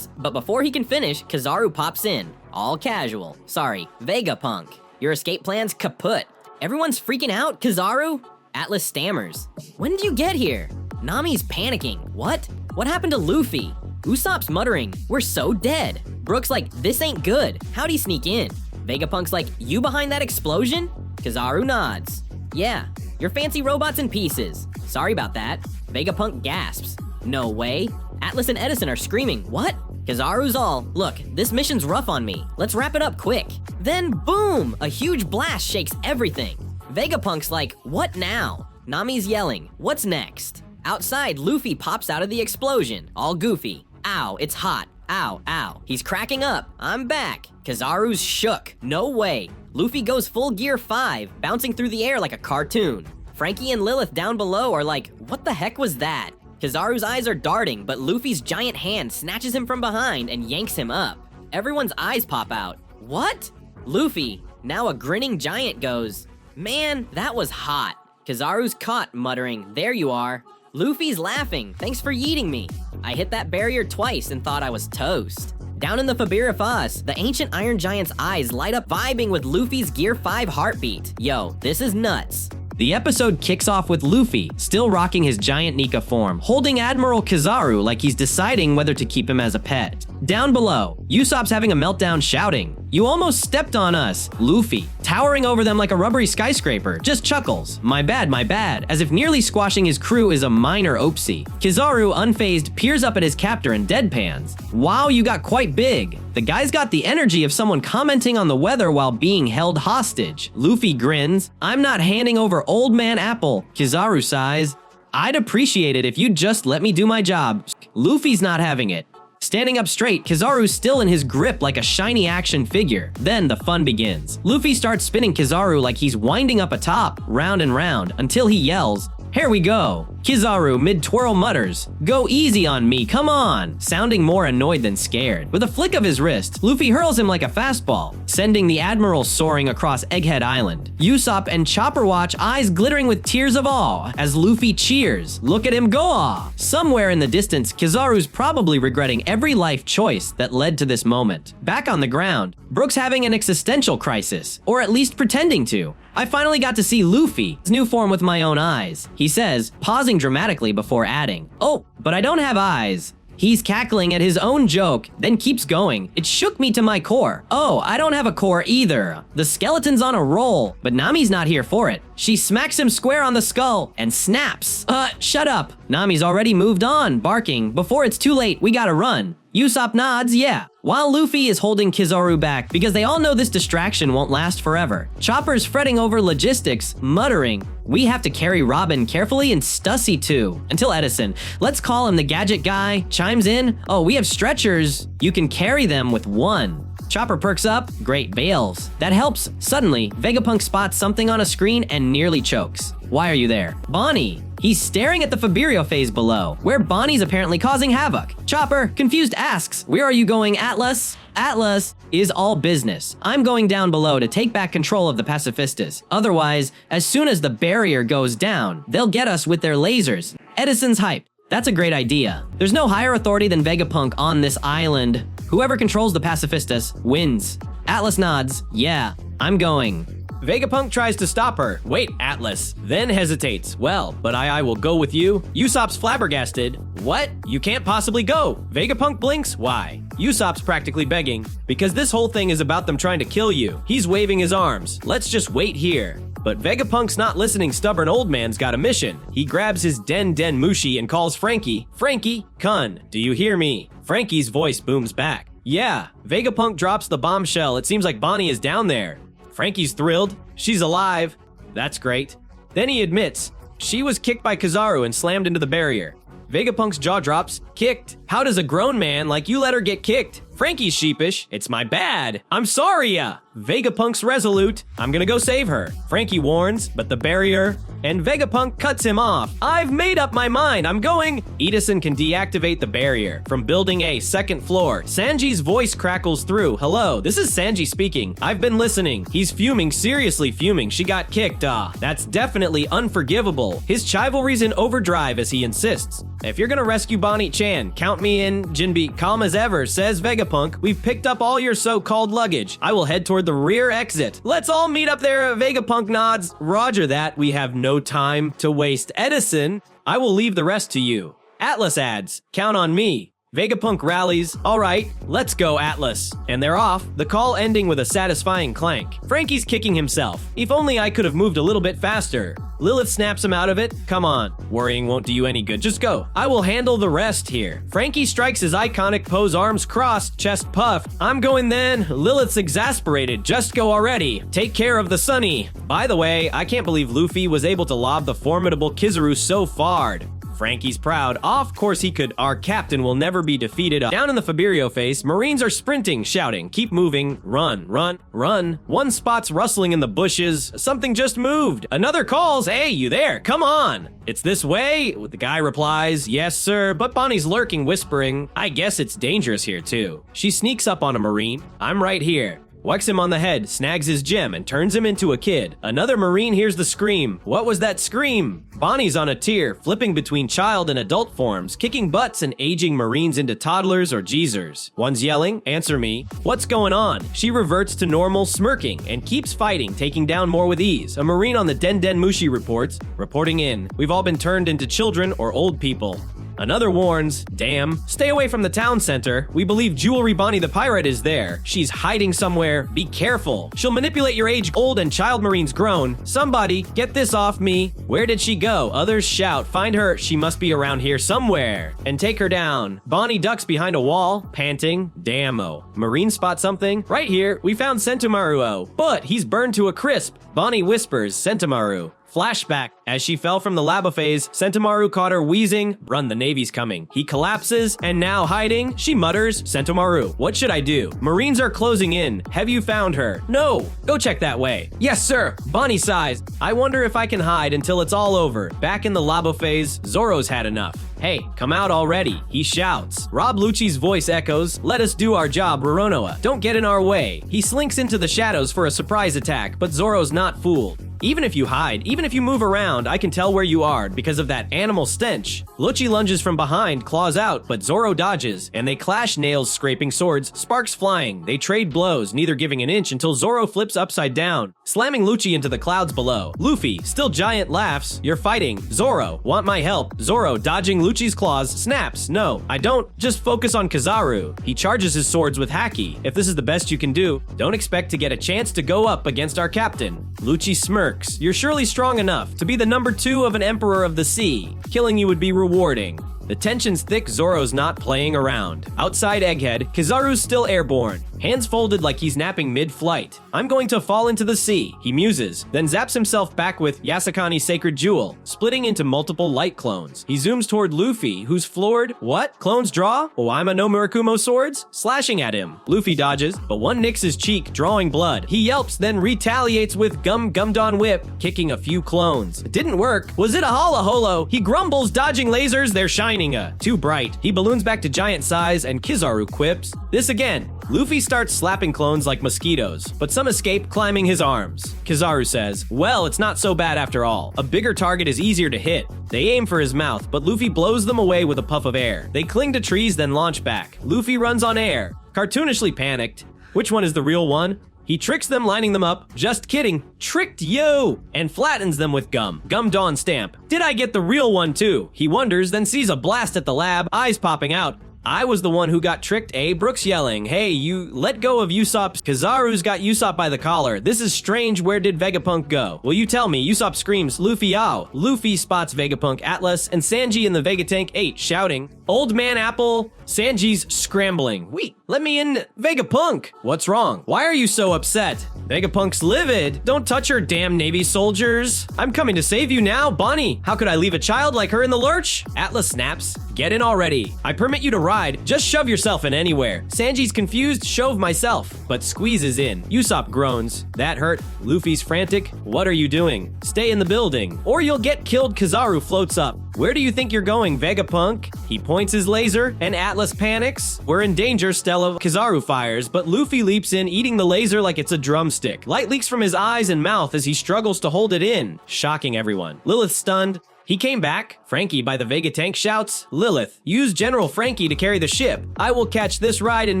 but before he can finish, Kizaru pops in. All casual. Sorry, Vegapunk. Your escape plan's kaput. Everyone's freaking out, Kizaru?" Atlas stammers. "When did you get here?" Nami's panicking. "What? What happened to Luffy?" Usopp's muttering, "We're so dead." Brook's like, "This ain't good. How'd he sneak in?" Vegapunk's like, "You behind that explosion?" Kizaru nods. "Yeah, your fancy robot's in pieces. Sorry about that." Vegapunk gasps. "No way." Atlas and Edison are screaming, "What?" Kizaru's all, "Look, this mission's rough on me. Let's wrap it up quick." Then boom! A huge blast shakes everything. Vegapunk's like, "What now?" Nami's yelling, "What's next?" Outside, Luffy pops out of the explosion, all goofy. "Ow, it's hot. Ow, ow." He's cracking up. "I'm back." Kizaru's shook. "No way." Luffy goes full gear 5, bouncing through the air like a cartoon. Frankie and Lilith down below are like, "What the heck was that?" Kizaru's eyes are darting, but Luffy's giant hand snatches him from behind and yanks him up. Everyone's eyes pop out. "What?" Luffy, now a grinning giant, goes, "Man, that was hot." Kizaru's caught, muttering, "There you are." Luffy's laughing. "Thanks for yeeting me. I hit that barrier twice and thought I was toast." Down in the Fabira Foss, the ancient Iron Giant's eyes light up vibing with Luffy's Gear 5 heartbeat. Yo, this is nuts. The episode kicks off with Luffy, still rocking his giant Nikka form, holding Admiral Kizaru like he's deciding whether to keep him as a pet. Down below, Usopp's having a meltdown shouting, "You almost stepped on us!" Luffy, towering over them like a rubbery skyscraper, just chuckles, my bad," as if nearly squashing his crew is a minor oopsie. Kizaru, unfazed, peers up at his captor and deadpans. Wow, you got quite big. The guy's got the energy of someone commenting on the weather while being held hostage. Luffy grins, "I'm not handing over Old Man Apple." Kizaru sighs, "I'd appreciate it if you'd just let me do my job." Luffy's not having it. Standing up straight, Kizaru's still in his grip like a shiny action figure. Then the fun begins. Luffy starts spinning Kizaru like he's winding up a top, round and round, until he yells, "Here we go." Kizaru mid-twirl mutters, "Go easy on me, come on," sounding more annoyed than scared. With a flick of his wrist, Luffy hurls him like a fastball, sending the Admiral soaring across Egghead Island. Usopp and Chopper watch, eyes glittering with tears of awe, as Luffy cheers. Look at him go! Somewhere in the distance, Kizaru's probably regretting every life choice that led to this moment. Back on the ground, Brook's having an existential crisis, or at least pretending to. "I finally got to see Luffy's new form with my own eyes," he says, pausing dramatically before adding, "Oh, but I don't have eyes." He's cackling at his own joke, then keeps going. "It shook me to my core. Oh, I don't have a core either. The skeleton's on a roll, but Nami's not here for it." She smacks him square on the skull and snaps. Shut up." Nami's already moved on, barking, "Before it's too late, we gotta run." Usopp nods, yeah, while Luffy is holding Kizaru back because they all know this distraction won't last forever. Chopper's fretting over logistics, muttering, "We have to carry Robin carefully and Stussy too." Until Edison, let's call him the gadget guy, chimes in, "Oh, we have stretchers. You can carry them with one." Chopper perks up, great bails. That helps. Suddenly, Vegapunk spots something on a screen and nearly chokes. "Why are you there?" "Bonney." He's staring at the Fabirio phase below, where Bonnie's apparently causing havoc. Chopper, confused, asks, "Where are you going, Atlas?" Atlas is all business. "I'm going down below to take back control of the pacifistas. Otherwise, as soon as the barrier goes down, they'll get us with their lasers." Edison's hyped. That's a great idea. There's no higher authority than Vegapunk on this island. Whoever controls the pacifistas wins. Atlas nods. "Yeah, I'm going." Vegapunk tries to stop her. "Wait, Atlas," then hesitates. "Well, but I will go with you." Usopp's flabbergasted. "What? You can't possibly go." Vegapunk blinks. "Why?" Usopp's practically begging. "Because this whole thing is about them trying to kill you." He's waving his arms. "Let's just wait here." But Vegapunk's not listening. Stubborn old man's got a mission. He grabs his Den Mushi and calls Frankie. "Frankie, Kun, do you hear me?" Frankie's voice booms back. "Yeah." Vegapunk drops the bombshell. It seems like Bonney is down there. Frankie's thrilled. She's alive. That's great. Then he admits, she was kicked by Kizaru and slammed into the barrier. Vegapunk's jaw drops. "Kicked? How does a grown man like you let her get kicked?" Frankie's sheepish. "It's my bad. I'm sorry ya." Vegapunk's resolute. "I'm gonna go save her." Frankie warns, but the barrier, and Vegapunk cuts him off. "I've made up my mind. I'm going." Edison can deactivate the barrier from building A, second floor. Sanji's voice crackles through. "Hello, this is Sanji speaking. I've been listening." He's fuming, seriously fuming. She got kicked. That's definitely unforgivable. His chivalry's in overdrive as he insists. "If you're gonna rescue Bonnie-chan, count me in." Jinbe, calm as ever, says Vegapunk. "We've picked up all your so-called luggage. I will head toward the rear exit. Let's all meet up there." Vegapunk nods. "Roger that. We have no time to waste." Edison, "I will leave the rest to you." Atlas adds, "Count on me." Vegapunk rallies. "All right, let's go, Atlas." And they're off, the call ending with a satisfying clank. Frankie's kicking himself. "If only I could have moved a little bit faster." Lilith snaps him out of it. "Come on, worrying won't do you any good. Just go. I will handle the rest here." Frankie strikes his iconic pose, arms crossed, chest puffed. "I'm going then." Lilith's exasperated. "Just go already. Take care of the Sunny." By the way, I can't believe Luffy was able to lob the formidable Kizaru so far. Frankie's proud. Of course he could. "Our captain will never be defeated." Down in the Fabirio face, Marines are sprinting, shouting, "Keep moving. Run, run, run." One spot's rustling in the bushes. Something just moved. Another calls, "Hey, you there? Come on." "It's this way." The guy replies, "Yes, sir." But Bonnie's lurking, whispering, "I guess it's dangerous here, too." She sneaks up on a Marine. "I'm right here." whacks him on the head, snags his gem, and turns him into a kid. Another Marine hears the scream. What was that scream? Bonney's on a tear, flipping between child and adult forms, kicking butts and aging Marines into toddlers or geezers. One's yelling, "Answer me." What's going on? She reverts to normal, smirking, and keeps fighting, taking down more with ease. A Marine on the Den Den Mushi reports, reporting in, "We've all been turned into children or old people." Another warns, "Damn, stay away from the town center. We believe Jewelry Bonney the Pirate is there. She's hiding somewhere. Be careful. She'll manipulate your age-old and child Marines grown. Somebody, get this off me." Where did she go? Others shout, "Find her. She must be around here somewhere." And take her down. Bonney ducks behind a wall, panting, "Damn-o." Marine spot something. "Right here, we found Sentomaru-o, but he's burned to a crisp." Bonney whispers, "Sentomaru." Flashback. As she fell from the labo phase, Sentomaru caught her wheezing. "Run, the Navy's coming." He collapses, and now hiding, she mutters, "Sentomaru, what should I do? Marines are closing in. Have you found her?" "No." "Go check that way." "Yes, sir." Bonney sighs. "I wonder if I can hide until it's all over." Back in the labo phase, Zoro's had enough. "Hey, come out already," he shouts. Rob Lucci's voice echoes, "Let us do our job, Roronoa. Don't get in our way." He slinks into the shadows for a surprise attack, but Zoro's not fooled. "Even if you hide, even if you move around, I can tell where you are because of that animal stench." Lucci lunges from behind, claws out, but Zoro dodges, and they clash, nails scraping swords, sparks flying. They trade blows, neither giving an inch until Zoro flips upside down, slamming Lucci into the clouds below. Luffy, still giant, laughs. "You're fighting. Zoro, want my help?" Zoro, dodging Lucci's claws, snaps. "No, I don't. Just focus on Kizaru." He charges his swords with haki. "If this is the best you can do, don't expect to get a chance to go up against our captain." Lucci smirks. "You're surely strong enough to be the number 2 of an Emperor of the Sea. Killing you would be rewarding." The tension's thick, Zoro's not playing around. Outside Egghead, Kizaru's still airborne, hands folded like he's napping mid-flight. "I'm going to fall into the sea," he muses, then zaps himself back with Yasakani's sacred jewel, splitting into multiple light clones. He zooms toward Luffy, who's floored. "What? Clones draw? Oima no Murakumo swords?" Slashing at him. Luffy dodges, but one nicks his cheek, drawing blood. He yelps, then retaliates with Gumdon Whip, kicking a few clones. It didn't work. Was it a holla holo? He grumbles, dodging lasers. They're shining. Too bright. He balloons back to giant size, and Kizaru quips, "This again." Luffy starts slapping clones like mosquitoes, but some escape, climbing his arms. Kizaru says, "Well, it's not so bad after all. A bigger target is easier to hit." They aim for his mouth, but Luffy blows them away with a puff of air. They cling to trees, then launch back. Luffy runs on air, cartoonishly panicked. Which one is the real one? He tricks them, lining them up. "Just kidding. Tricked you!" And flattens them with gum. Gum Dawn stamp. "Did I get the real one too?" He wonders, then sees a blast at the lab, eyes popping out. "I was the one who got tricked, eh?" Brooks yelling, "Hey, you let go of Usopp." Kizaru's got Usopp by the collar. "This is strange. Where did Vegapunk go?" "Will you tell me?" Usopp screams, "Luffy, ow." Luffy spots Vegapunk, Atlas, and Sanji in the Vegatank 8, shouting, "Old man Apple." Sanji's scrambling. "Wait, let me in." "Vegapunk!" "What's wrong? Why are you so upset?" Vegapunk's livid. "Don't touch her, damn Navy soldiers. I'm coming to save you now, Bonney. How could I leave a child like her in the lurch?" Atlas snaps. "Get in already. I permit you to ride. Just shove yourself in anywhere." Sanji's confused, "Shove myself," but squeezes in. Usopp groans. "That hurt." Luffy's frantic. "What are you doing?" "Stay in the building, or you'll get killed." Kizaru floats up. "Where do you think you're going, Vegapunk?" He points his laser, and Atlas panics. "We're in danger, Stella." Kizaru fires, but Luffy leaps in, eating the laser like it's a drumstick. Light leaks from his eyes and mouth as he struggles to hold it in, shocking everyone. Lilith stunned. He came back. Frankie by the Vegatank shouts, "Lilith, use General Frankie to carry the ship. I will catch this ride and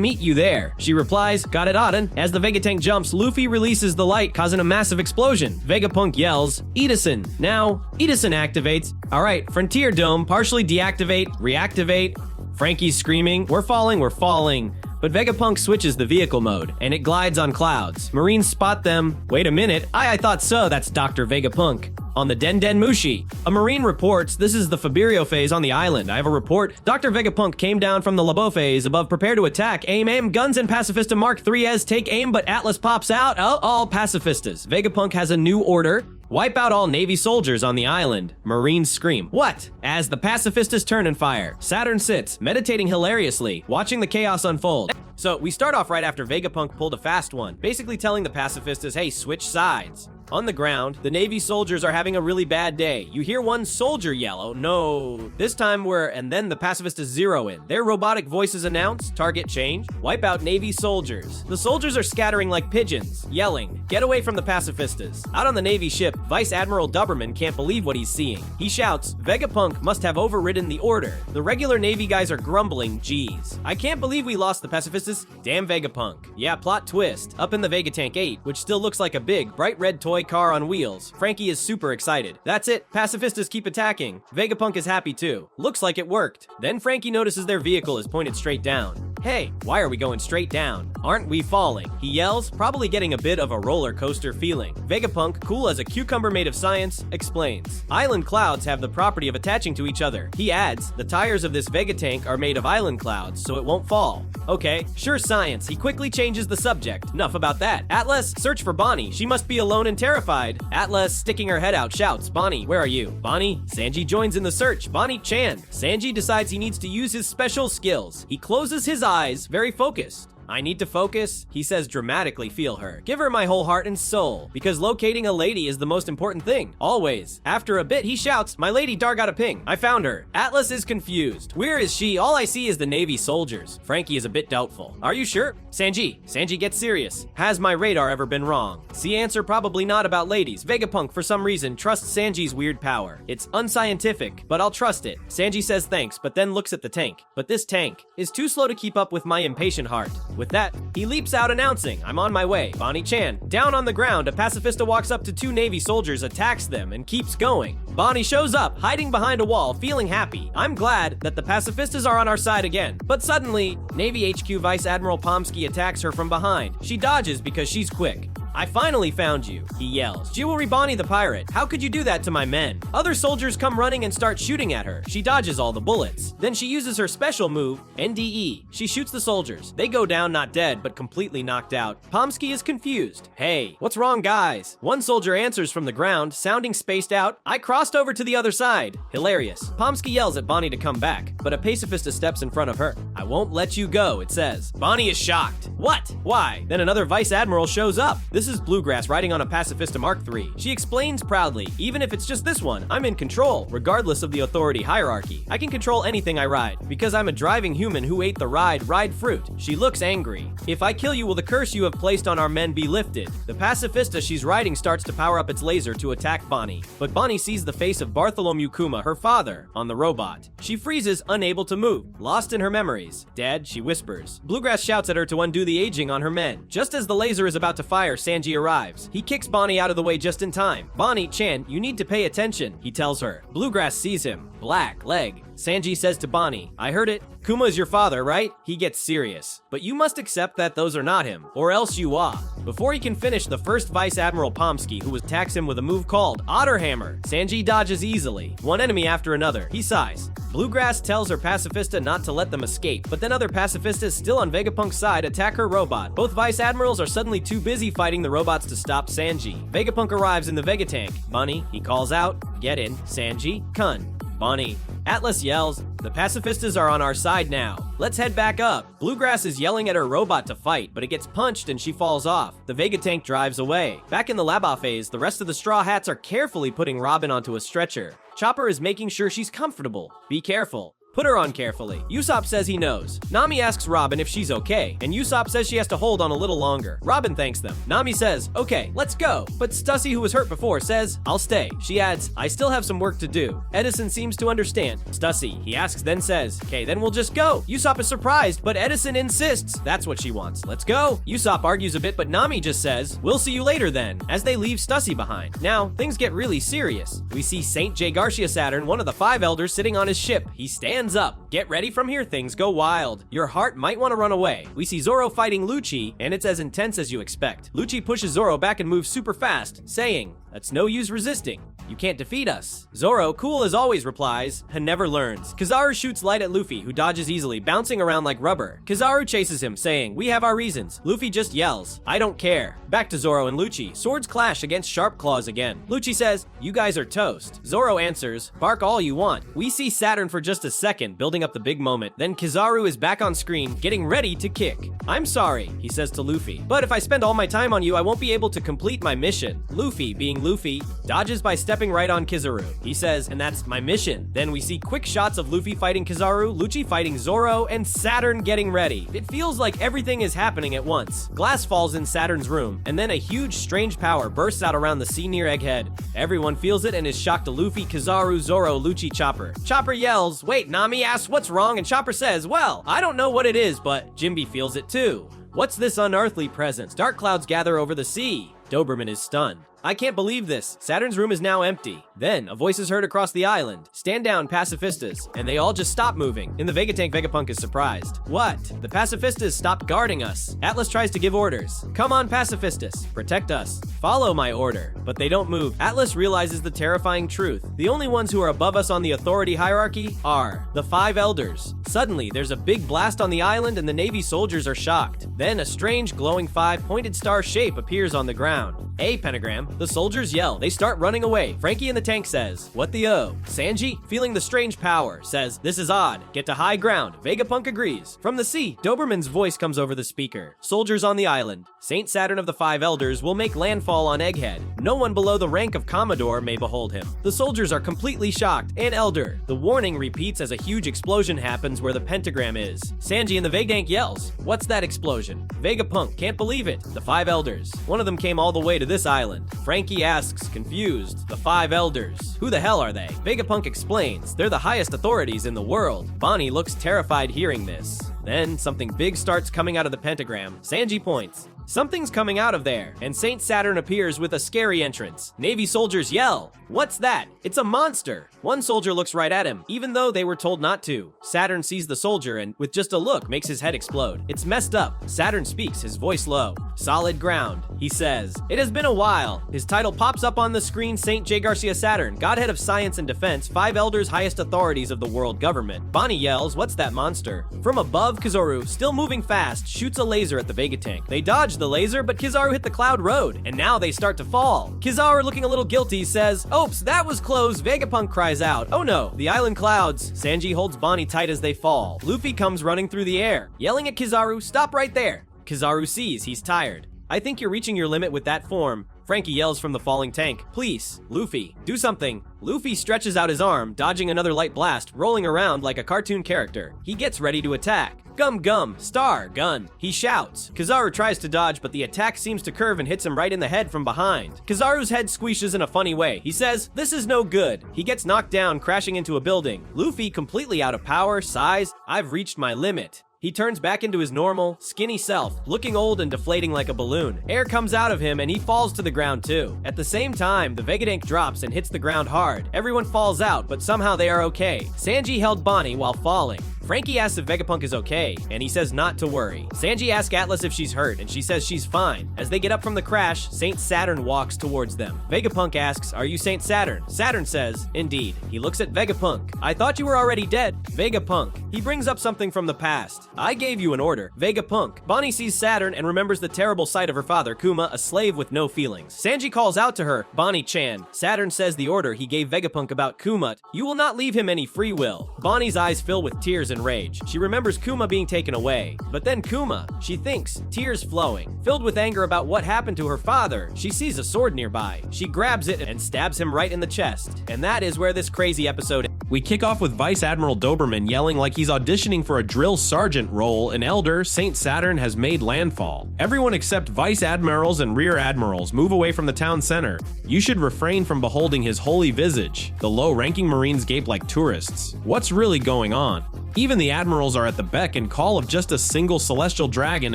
meet you there." She replies, "Got it, Auden." As the Vegatank jumps, Luffy releases the light, causing a massive explosion. Vegapunk yells, "Edison." Now, Edison activates. "All right, Frontier Dome, partially deactivate, reactivate." Frankie's screaming, "We're falling, we're falling." But Vegapunk switches the vehicle mode, and it glides on clouds. Marines spot them. "Wait a minute, I thought so." That's Dr. Vegapunk. On the Den Den Mushi, a Marine reports, "This is the Fabirio phase on the island. I have a report. Dr. Vegapunk came down from the Labo phase above. Prepare to attack. Aim, aim. Guns and Pacifista Mark 3 as take aim, but Atlas pops out. Oh, all Pacifistas. Vegapunk has a new order. Wipe out all Navy soldiers on the island." Marines scream, "What?" As the Pacifistas turn and fire. Saturn sits, meditating hilariously, watching the chaos unfold. So we start off right after Vegapunk pulled a fast one, basically telling the Pacifistas, "Hey, switch sides." On the ground, the Navy soldiers are having a really bad day. You hear one soldier yell, "Oh no." This time and then the pacifistas zero in. Their robotic voices announce, target change, wipe out Navy soldiers. The soldiers are scattering like pigeons, yelling, "Get away from the pacifistas." Out on the Navy ship, Vice Admiral Doberman can't believe what he's seeing. He shouts, "Vegapunk must have overridden the order." The regular Navy guys are grumbling, "Geez, I can't believe we lost the pacifistas. Damn Vegapunk." Yeah, plot twist. Up in the Vegatank 8, which still looks like a big, bright red toy car on wheels, Frankie is super excited. That's it, pacifistas keep attacking. Vegapunk is happy too. Looks like it worked. Then Frankie notices their vehicle is pointed straight down. "Hey, why are we going straight down? Aren't we falling?" he yells, probably getting a bit of a roller coaster feeling. Vegapunk, cool as a cucumber made of science, explains, "Island clouds have the property of attaching to each other." He adds, "The tires of this Vegatank are made of island clouds, so it won't fall." Okay, sure science. He quickly changes the subject. Enough about that. Atlas, search for Bonney. She must be alone and terrified. Atlas, sticking her head out, shouts, "Bonney, where are you?" Bonney? Sanji joins in the search. Bonney-chan. Sanji decides he needs to use his special skills. He closes his eyes, very focused. "I need to focus," he says, dramatically feel her. "Give her my whole heart and soul, because locating a lady is the most important thing, always." After a bit, he shouts, "My lady dar got a ping. I found her." Atlas is confused. "Where is she? All I see is the Navy soldiers." Frankie is a bit doubtful. "Are you sure?" Sanji gets serious. "Has my radar ever been wrong?" See answer, probably not about ladies. Vegapunk, for some reason, trusts Sanji's weird power. It's unscientific, but I'll trust it. Sanji says thanks, but then looks at the tank. But this tank is too slow to keep up with my impatient heart. With that, he leaps out announcing, "I'm on my way." Bonney-chan. Down on the ground, a pacifista walks up to two Navy soldiers, attacks them, and keeps going. Bonney shows up, hiding behind a wall, feeling happy. "I'm glad that the pacifistas are on our side again." But suddenly, Navy HQ Vice Admiral Pomsky attacks her from behind. She dodges because she's quick. "I finally found you," he yells. "Jewelry Bonney the pirate. How could you do that to my men?" Other soldiers come running and start shooting at her. She dodges all the bullets. Then she uses her special move, NDE. She shoots the soldiers. They go down not dead, but completely knocked out. Pomsky is confused. "Hey, what's wrong, guys?" One soldier answers from the ground, sounding spaced out, "I crossed over to the other side." Hilarious. Pomsky yells at Bonney to come back, but a pacifista steps in front of her. "I won't let you go," it says. Bonney is shocked. "What? Why?" Then another Vice Admiral shows up. This is Bluegrass riding on a Pacifista Mark III. She explains proudly, "Even if it's just this one, I'm in control, regardless of the authority hierarchy. I can control anything I ride, because I'm a driving human who ate the ride fruit." She looks angry. "If I kill you, will the curse you have placed on our men be lifted?" The Pacifista she's riding starts to power up its laser to attack Bonney, but Bonney sees the face of Bartholomew Kuma, her father, on the robot. She freezes, unable to move, lost in her memories. "Dad," she whispers. Bluegrass shouts at her to undo the aging on her men. Just as the laser is about to fire, Sanji arrives. He kicks Bonney out of the way just in time. "Bonney-chan, you need to pay attention," he tells her. Bluegrass sees him. Black leg. Sanji says to Bonney, "I heard it. Kuma is your father, right?" He gets serious. "But you must accept that those are not him, or else you are." Before he can finish, the first Vice Admiral Pomsky, who attacks him with a move called Otter Hammer. Sanji dodges easily. One enemy after another. He sighs. Bluegrass tells her pacifista not to let them escape, but then other pacifistas still on Vegapunk's side attack her robot. Both Vice Admirals are suddenly too busy fighting the robots to stop Sanji. Vegapunk arrives in the Vegatank. "Bonney," he calls out. "Get in." Sanji, "Kun." Bonney. Atlas yells, "The pacifistas are on our side now. Let's head back up." Bluegrass is yelling at her robot to fight, but it gets punched and she falls off. The Vegatank drives away. Back in the Laba phase, the rest of the Straw Hats are carefully putting Robin onto a stretcher. Chopper is making sure she's comfortable. "Be careful. Put her on carefully." Usopp says he knows. Nami asks Robin if she's okay, and Usopp says she has to hold on a little longer. Robin thanks them. Nami says, "Okay, let's go." But Stussy, who was hurt before, says, "I'll stay." She adds, "I still have some work to do." Edison seems to understand. Stussy, he asks, then says, "Okay, then we'll just go." Usopp is surprised, but Edison insists. That's what she wants. "Let's go." Usopp argues a bit, but Nami just says, "We'll see you later then," as they leave Stussy behind. Now, things get really serious. We see Saint J. Garcia Saturn, one of the 5 elders, sitting on his ship. He stands up. "Get ready, from here things go wild. Your heart might want to run away." We see Zoro fighting Lucci, and it's as intense as you expect. Lucci pushes Zoro back and moves super fast, saying, "That's no use resisting. You can't defeat us." Zoro, cool as always, replies, and never learns. Kizaru shoots light at Luffy, who dodges easily, bouncing around like rubber. Kizaru chases him, saying, "We have our reasons." Luffy just yells, "I don't care." Back to Zoro and Lucci. Swords clash against Sharp Claws again. Lucci says, "You guys are toast." Zoro answers, "Bark all you want." We see Saturn for just a second, building up the big moment. Then Kizaru is back on screen, getting ready to kick. "I'm sorry," he says to Luffy, "but if I spend all my time on you, I won't be able to complete my mission." Luffy, being Luffy, dodges by stepping right on Kizaru. He says, "And that's my mission." Then we see quick shots of Luffy fighting Kizaru, Lucci fighting Zoro, and Saturn getting ready. It feels like everything is happening at once. Glass falls in Saturn's room, and then a huge strange power bursts out around the sea near Egghead. Everyone feels it and is shocked to Luffy, Kizaru, Zoro, Lucci, Chopper. Chopper yells, "Wait," Nami asks what's wrong, and Chopper says, "Well, I don't know what it is, but Jinbe feels it too." What's this unearthly presence? Dark clouds gather over the sea. Doberman is stunned. "I can't believe this. Saturn's room is now empty." Then, a voice is heard across the island. "Stand down, pacifistas." And they all just stop moving. In the Vegatank, Vegapunk is surprised. "What? The pacifistas stopped guarding us." Atlas tries to give orders. "Come on, pacifistas. Protect us. Follow my order." But they don't move. Atlas realizes the terrifying truth. The only ones who are above us on the authority hierarchy are the 5 elders. Suddenly, there's a big blast on the island and the Navy soldiers are shocked. Then a strange glowing 5-pointed star shape appears on the ground. A pentagram. The soldiers yell. They start running away. Frankie in the tank says, "What the oh?" Sanji, feeling the strange power, says, "This is odd. Get to high ground." Vegapunk agrees. From the sea, Doberman's voice comes over the speaker. "Soldiers on the island. Saint Saturn of the 5 elders will make landfall on Egghead. No one below the rank of Commodore may behold him." The soldiers are completely shocked. "An elder." The warning repeats as a huge explosion happens where the pentagram is. Sanji in the Vegatank yells, "What's that explosion?" Vegapunk can't believe it. The 5 elders. One of them came all the way to this island. Frankie asks, confused, "The 5 elders. Who the hell are they?" Vegapunk explains, "They're the highest authorities in the world." Bonney looks terrified hearing this. Then something big starts coming out of the pentagram. Sanji points. Something's coming out of there, and Saint Saturn appears with a scary entrance. Navy soldiers yell, "What's that? It's a monster!" One soldier looks right at him, even though they were told not to. Saturn sees the soldier and, with just a look, makes his head explode. It's messed up. Saturn speaks, his voice low. "Solid ground," he says. "It has been a while." His title pops up on the screen, Saint J. Garcia Saturn, Godhead of Science and Defense, 5 elders, highest authorities of the world government. Bonney yells, "What's that monster?" From above, Kizaru, still moving fast, shoots a laser at the Vegatank. They dodge the laser, but Kizaru hit the cloud road, and now they start to fall. Kizaru, looking a little guilty, says, "Oops, that was close." Vegapunk cries out, "Oh no, the island clouds." Sanji holds Bonney tight as they fall. Luffy comes running through the air, yelling at Kizaru, "Stop right there." Kizaru sees he's tired. "I think you're reaching your limit with that form." Frankie yells from the falling tank, "Please, Luffy, do something." Luffy stretches out his arm, dodging another light blast, rolling around like a cartoon character. He gets ready to attack. "Gum gum, star, gun," he shouts. Kizaru tries to dodge, but the attack seems to curve and hits him right in the head from behind. Kizaru's head squeezes in a funny way. He says, "This is no good." He gets knocked down, crashing into a building. Luffy, completely out of power, sighs, "I've reached my limit." He turns back into his normal, skinny self, looking old and deflating like a balloon. Air comes out of him and he falls to the ground too. At the same time, the Vegatank drops and hits the ground hard. Everyone falls out, but somehow they are okay. Sanji held Bonney while falling. Frankie asks if Vegapunk is okay, and he says not to worry. Sanji asks Atlas if she's hurt, and she says she's fine. As they get up from the crash, Saint Saturn walks towards them. Vegapunk asks, "Are you Saint Saturn?" Saturn says, "Indeed." He looks at Vegapunk. "I thought you were already dead." Vegapunk. He brings up something from the past. "I gave you an order." Vegapunk. Bonney sees Saturn and remembers the terrible sight of her father, Kuma, a slave with no feelings. Sanji calls out to her, "Bonney-chan." Saturn says the order he gave Vegapunk about Kuma, "You will not leave him any free will." Bonnie's eyes fill with tears and rage. She remembers Kuma being taken away. But then Kuma, she thinks, tears flowing. Filled with anger about what happened to her father, she sees a sword nearby. She grabs it and stabs him right in the chest. And that is where this crazy episode ends. We kick off with Vice Admiral Doberman yelling like he's auditioning for a drill sergeant role. An elder, Saint Saturn, has made landfall. Everyone except Vice Admirals and Rear Admirals move away from the town center. You should refrain from beholding his holy visage. The low-ranking Marines gape like tourists. What's really going on? Even the admirals are at the beck and call of just a single celestial dragon.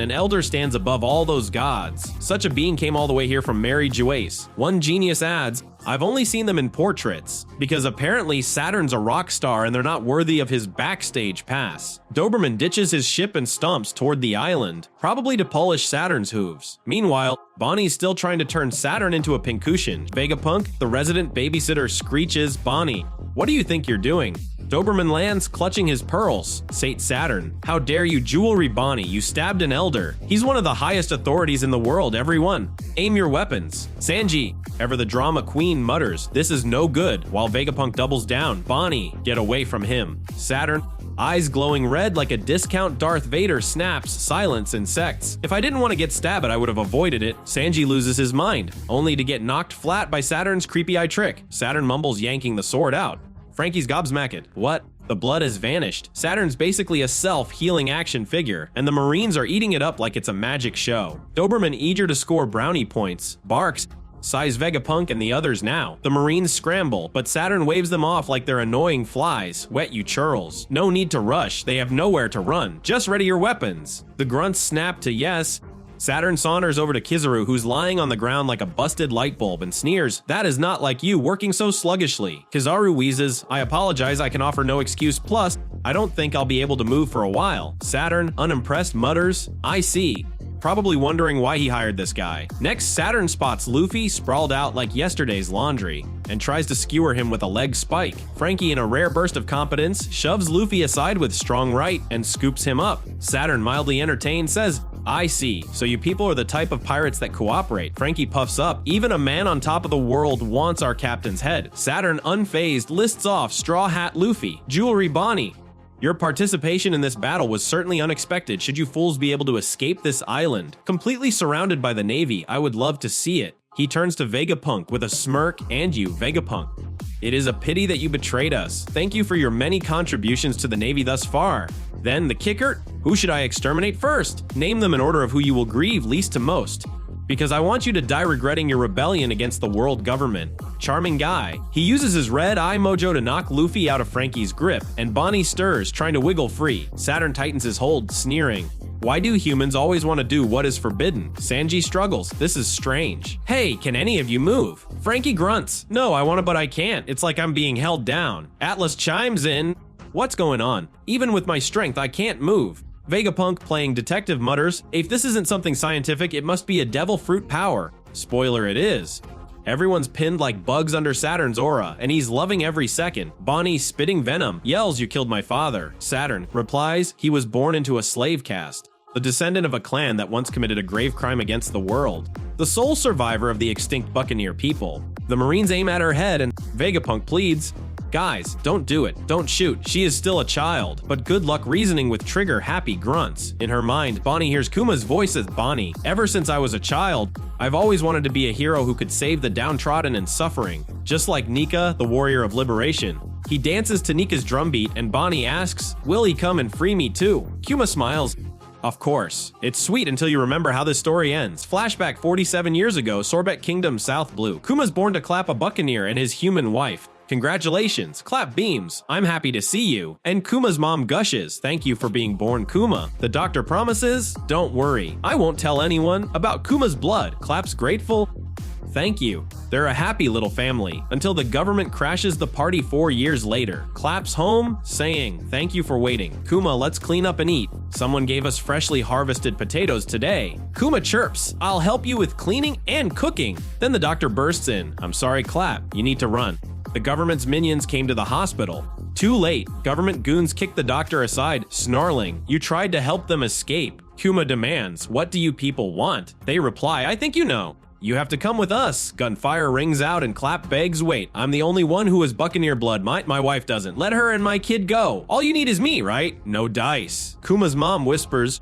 An elder stands above all those gods. Such a being came all the way here from Mary Juace. One genius adds, "I've only seen them in portraits, because apparently Saturn's a rock star and they're not worthy of his backstage pass." Doberman ditches his ship and stomps toward the island, probably to polish Saturn's hooves. Meanwhile, Bonnie's still trying to turn Saturn into a pincushion. Vegapunk, the resident babysitter, screeches, "Bonney, what do you think you're doing?" Doberman lands, clutching his pearls. Saint Saturn, "How dare you, Jewelry Bonney, you stabbed an elder. He's one of the highest authorities in the world, everyone. Aim your weapons." Sanji, ever the drama queen, mutters, "This is no good," while Vegapunk doubles down, "Bonney, get away from him." Saturn, eyes glowing red like a discount Darth Vader snaps, silence insects. If I didn't want to get stabbed, I would have avoided it. Sanji loses his mind, only to get knocked flat by Saturn's creepy eye trick. Saturn mumbles, yanking the sword out. Frankie's gobsmacked. What? The blood has vanished. Saturn's basically a self-healing action figure, and the Marines are eating it up like it's a magic show. Doberman eager to score brownie points, barks, size Vegapunk and the others now. The Marines scramble, but Saturn waves them off like they're annoying flies. Wet you churls. No need to rush, they have nowhere to run. Just ready your weapons. The grunts snap to yes. Saturn saunters over to Kizaru, who's lying on the ground like a busted light bulb, and sneers, "That is not like you, working so sluggishly." Kizaru wheezes, "I apologize, I can offer no excuse, plus, I don't think I'll be able to move for a while." Saturn, unimpressed, mutters, "I see." Probably wondering why he hired this guy. Next, Saturn spots Luffy sprawled out like yesterday's laundry, and tries to skewer him with a leg spike. Frankie, in a rare burst of competence, shoves Luffy aside with strong right and scoops him up. Saturn, mildly entertained, says, "I see, so you people are the type of pirates that cooperate." Frankie puffs up, "Even a man on top of the world wants our captain's head." Saturn, unfazed, lists off Straw Hat Luffy, Jewelry Bonney. "Your participation in this battle was certainly unexpected. Should you fools be able to escape this island? Completely surrounded by the Navy, I would love to see it." He turns to Vegapunk with a smirk, "And you, Vegapunk. It is a pity that you betrayed us. Thank you for your many contributions to the Navy thus far." Then the kicker, "Who should I exterminate first? Name them in order of who you will grieve least to most. Because I want you to die regretting your rebellion against the world government." Charming guy. He uses his red eye mojo to knock Luffy out of Frankie's grip, and Bonney stirs, trying to wiggle free. Saturn tightens his hold, sneering. "Why do humans always want to do what is forbidden?" Sanji struggles. "This is strange." "Hey, can any of you move?" Frankie grunts. "No, I want to, but I can't. It's like I'm being held down." Atlas chimes in. "What's going on? Even with my strength, I can't move." Vegapunk, playing detective, mutters, "If this isn't something scientific, it must be a devil fruit power." Spoiler, it is. Everyone's pinned like bugs under Saturn's aura, and he's loving every second. Bonney, spitting venom, yells, "You killed my father." Saturn replies, "He was born into a slave caste, the descendant of a clan that once committed a grave crime against the world, the sole survivor of the extinct Buccaneer people." The Marines aim at her head, and Vegapunk pleads, "Guys, don't do it. Don't shoot. She is still a child." But good luck reasoning with Trigger happy grunts. In her mind, Bonney hears Kuma's voice as Bonney. "Ever since I was a child, I've always wanted to be a hero who could save the downtrodden and suffering. Just like Nikka, the warrior of liberation." He dances to Nikka's drumbeat, and Bonney asks, "Will he come and free me too?" Kuma smiles. "Of course." It's sweet until you remember how this story ends. Flashback 47 years ago, Sorbet Kingdom, South Blue. Kuma's born to clap a buccaneer and his human wife. "Congratulations." Clap beams. "I'm happy to see you." And Kuma's mom gushes, "Thank you for being born, Kuma." The doctor promises, "Don't worry, I won't tell anyone about Kuma's blood." Claps grateful, "Thank you." They're a happy little family until the government crashes the party 4 years later. Claps home, saying, "Thank you for waiting. Kuma, let's clean up and eat. Someone gave us freshly harvested potatoes today." Kuma chirps, "I'll help you with cleaning and cooking." Then the doctor bursts in, "I'm sorry, Clap, you need to run." The government's minions came to the hospital. Too late. Government goons kick the doctor aside, snarling, "You tried to help them escape." Kuma demands, "What do you people want?" They reply, "I think you know. You have to come with us." Gunfire rings out and Clap begs, "Wait, I'm the only one who has Buccaneer blood. My wife doesn't. Let her and my kid go. All you need is me, right?" No dice. Kuma's mom whispers,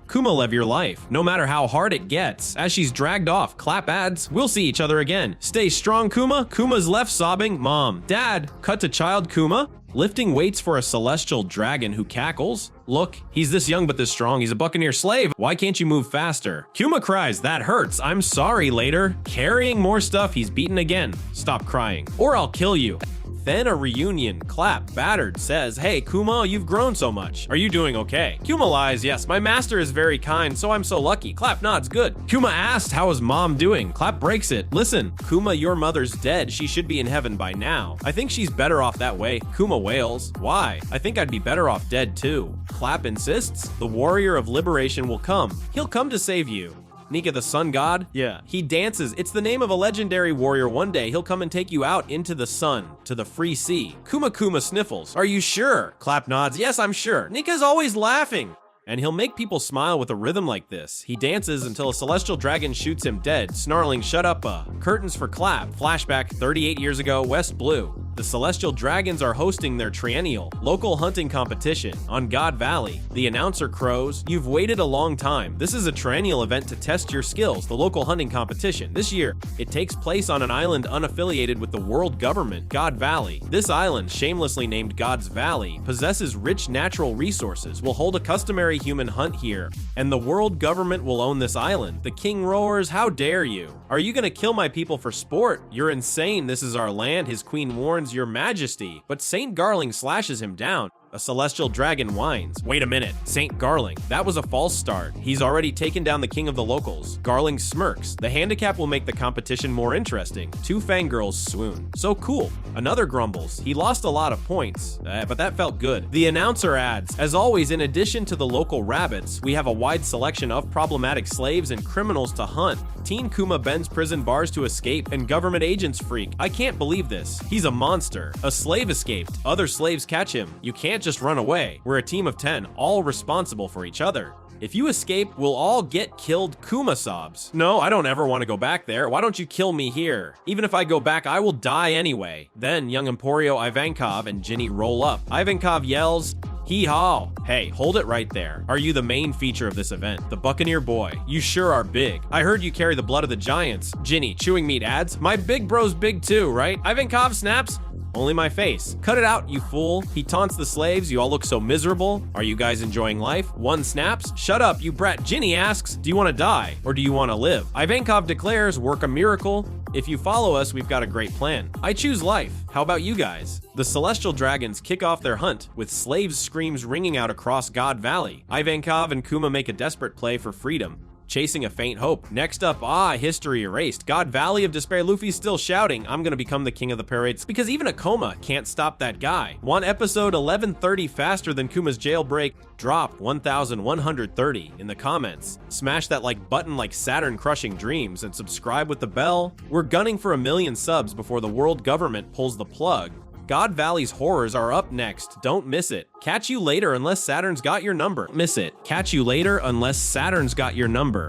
"Kuma, live your life, no matter how hard it gets." As she's dragged off, Clap adds, "We'll see each other again. Stay strong, Kuma." Kuma's left sobbing, "Mom, Dad." Cut to child Kuma, lifting weights for a celestial dragon who cackles. "Look, he's this young but this strong. He's a Buccaneer slave. Why can't you move faster?" Kuma cries, "That hurts. I'm sorry, later." Carrying more stuff, he's beaten again. "Stop crying, or I'll kill you." Then a reunion. Clap, battered, says, "Hey, Kuma, you've grown so much. Are you doing okay?" Kuma lies, "Yes, my master is very kind, so I'm so lucky." Clap nods, "Good." Kuma asked, "How is mom doing?" Clap breaks it. "Listen, Kuma, your mother's dead. She should be in heaven by now. I think she's better off that way." Kuma wails, "Why? I think I'd be better off dead too." Clap insists, "The warrior of liberation will come. He'll come to save you." Nikka, the sun god? Yeah. He dances. "It's the name of a legendary warrior. One day he'll come and take you out into the sun, to the free sea." Kuma sniffles. "Are you sure?" Clap nods. "Yes, I'm sure. Nikka's always laughing." And he'll make people smile with a rhythm like this. He dances until a celestial dragon shoots him dead, snarling, "Shut up, curtains for clap." Flashback 38 years ago, West Blue. The Celestial Dragons are hosting their triennial local hunting competition on God Valley. The announcer crows, "You've waited a long time. This is a triennial event to test your skills, the local hunting competition. This year, it takes place on an island unaffiliated with the world government, God Valley. This island, shamelessly named God's Valley, possesses rich natural resources, will hold a customary human hunt here, and the world government will own this island." The king roars, "How dare you? Are you gonna kill my people for sport? You're insane. This is our land." His queen warns, "Your Majesty," but Saint Garling slashes him down. A celestial dragon whines. "Wait a minute, Saint Garling, that was a false start. He's already taken down the king of the locals." Garling smirks. "The handicap will make the competition more interesting." Two fangirls swoon. "So cool." Another grumbles. "He lost a lot of points, but that felt good." The announcer adds, "As always, in addition to the local rabbits, we have a wide selection of problematic slaves and criminals to hunt. Teen Kuma bends prison bars to escape, and government agents freak. I can't believe this. He's a monster. A slave escaped. Other slaves catch him. You can't just run away. We're a team of 10, all responsible for each other. If you escape, we'll all get killed." Kuma sobs. "No, I don't ever want to go back there. Why don't you kill me here? Even if I go back, I will die anyway." Then young Emporio Ivankov and Ginny roll up. Ivankov yells, "Hee-haw." "Hey, hold it right there. Are you the main feature of this event? The Buccaneer boy. You sure are big. I heard you carry the blood of the giants." Ginny, chewing meat, adds, "My big bro's big too, right?" Ivankov snaps, "Only my face." "Cut it out, you fool." He taunts the slaves. "You all look so miserable. Are you guys enjoying life?" One snaps, "Shut up, you brat." Ginny asks, "Do you want to die, or do you want to live?" Ivankov declares, "Work a miracle. If you follow us, we've got a great plan. I choose life. How about you guys?" The Celestial Dragons kick off their hunt, with slaves' screams ringing out across God Valley. Ivankov and Kuma make a desperate play for freedom, chasing a faint hope. Next up, history erased. God Valley of Despair. Luffy's still shouting, "I'm gonna become the king of the parades," because even a Kuma can't stop that guy. Want episode 1130 faster than Kuma's jailbreak? Drop 1130 in the comments. Smash that like button like Saturn crushing dreams, and subscribe with the bell. We're gunning for 1,000,000 subs before the world government pulls the plug. God Valley's horrors are up next. Don't miss it. Catch you later unless Saturn's got your number. Miss it. Catch you later unless Saturn's got your number.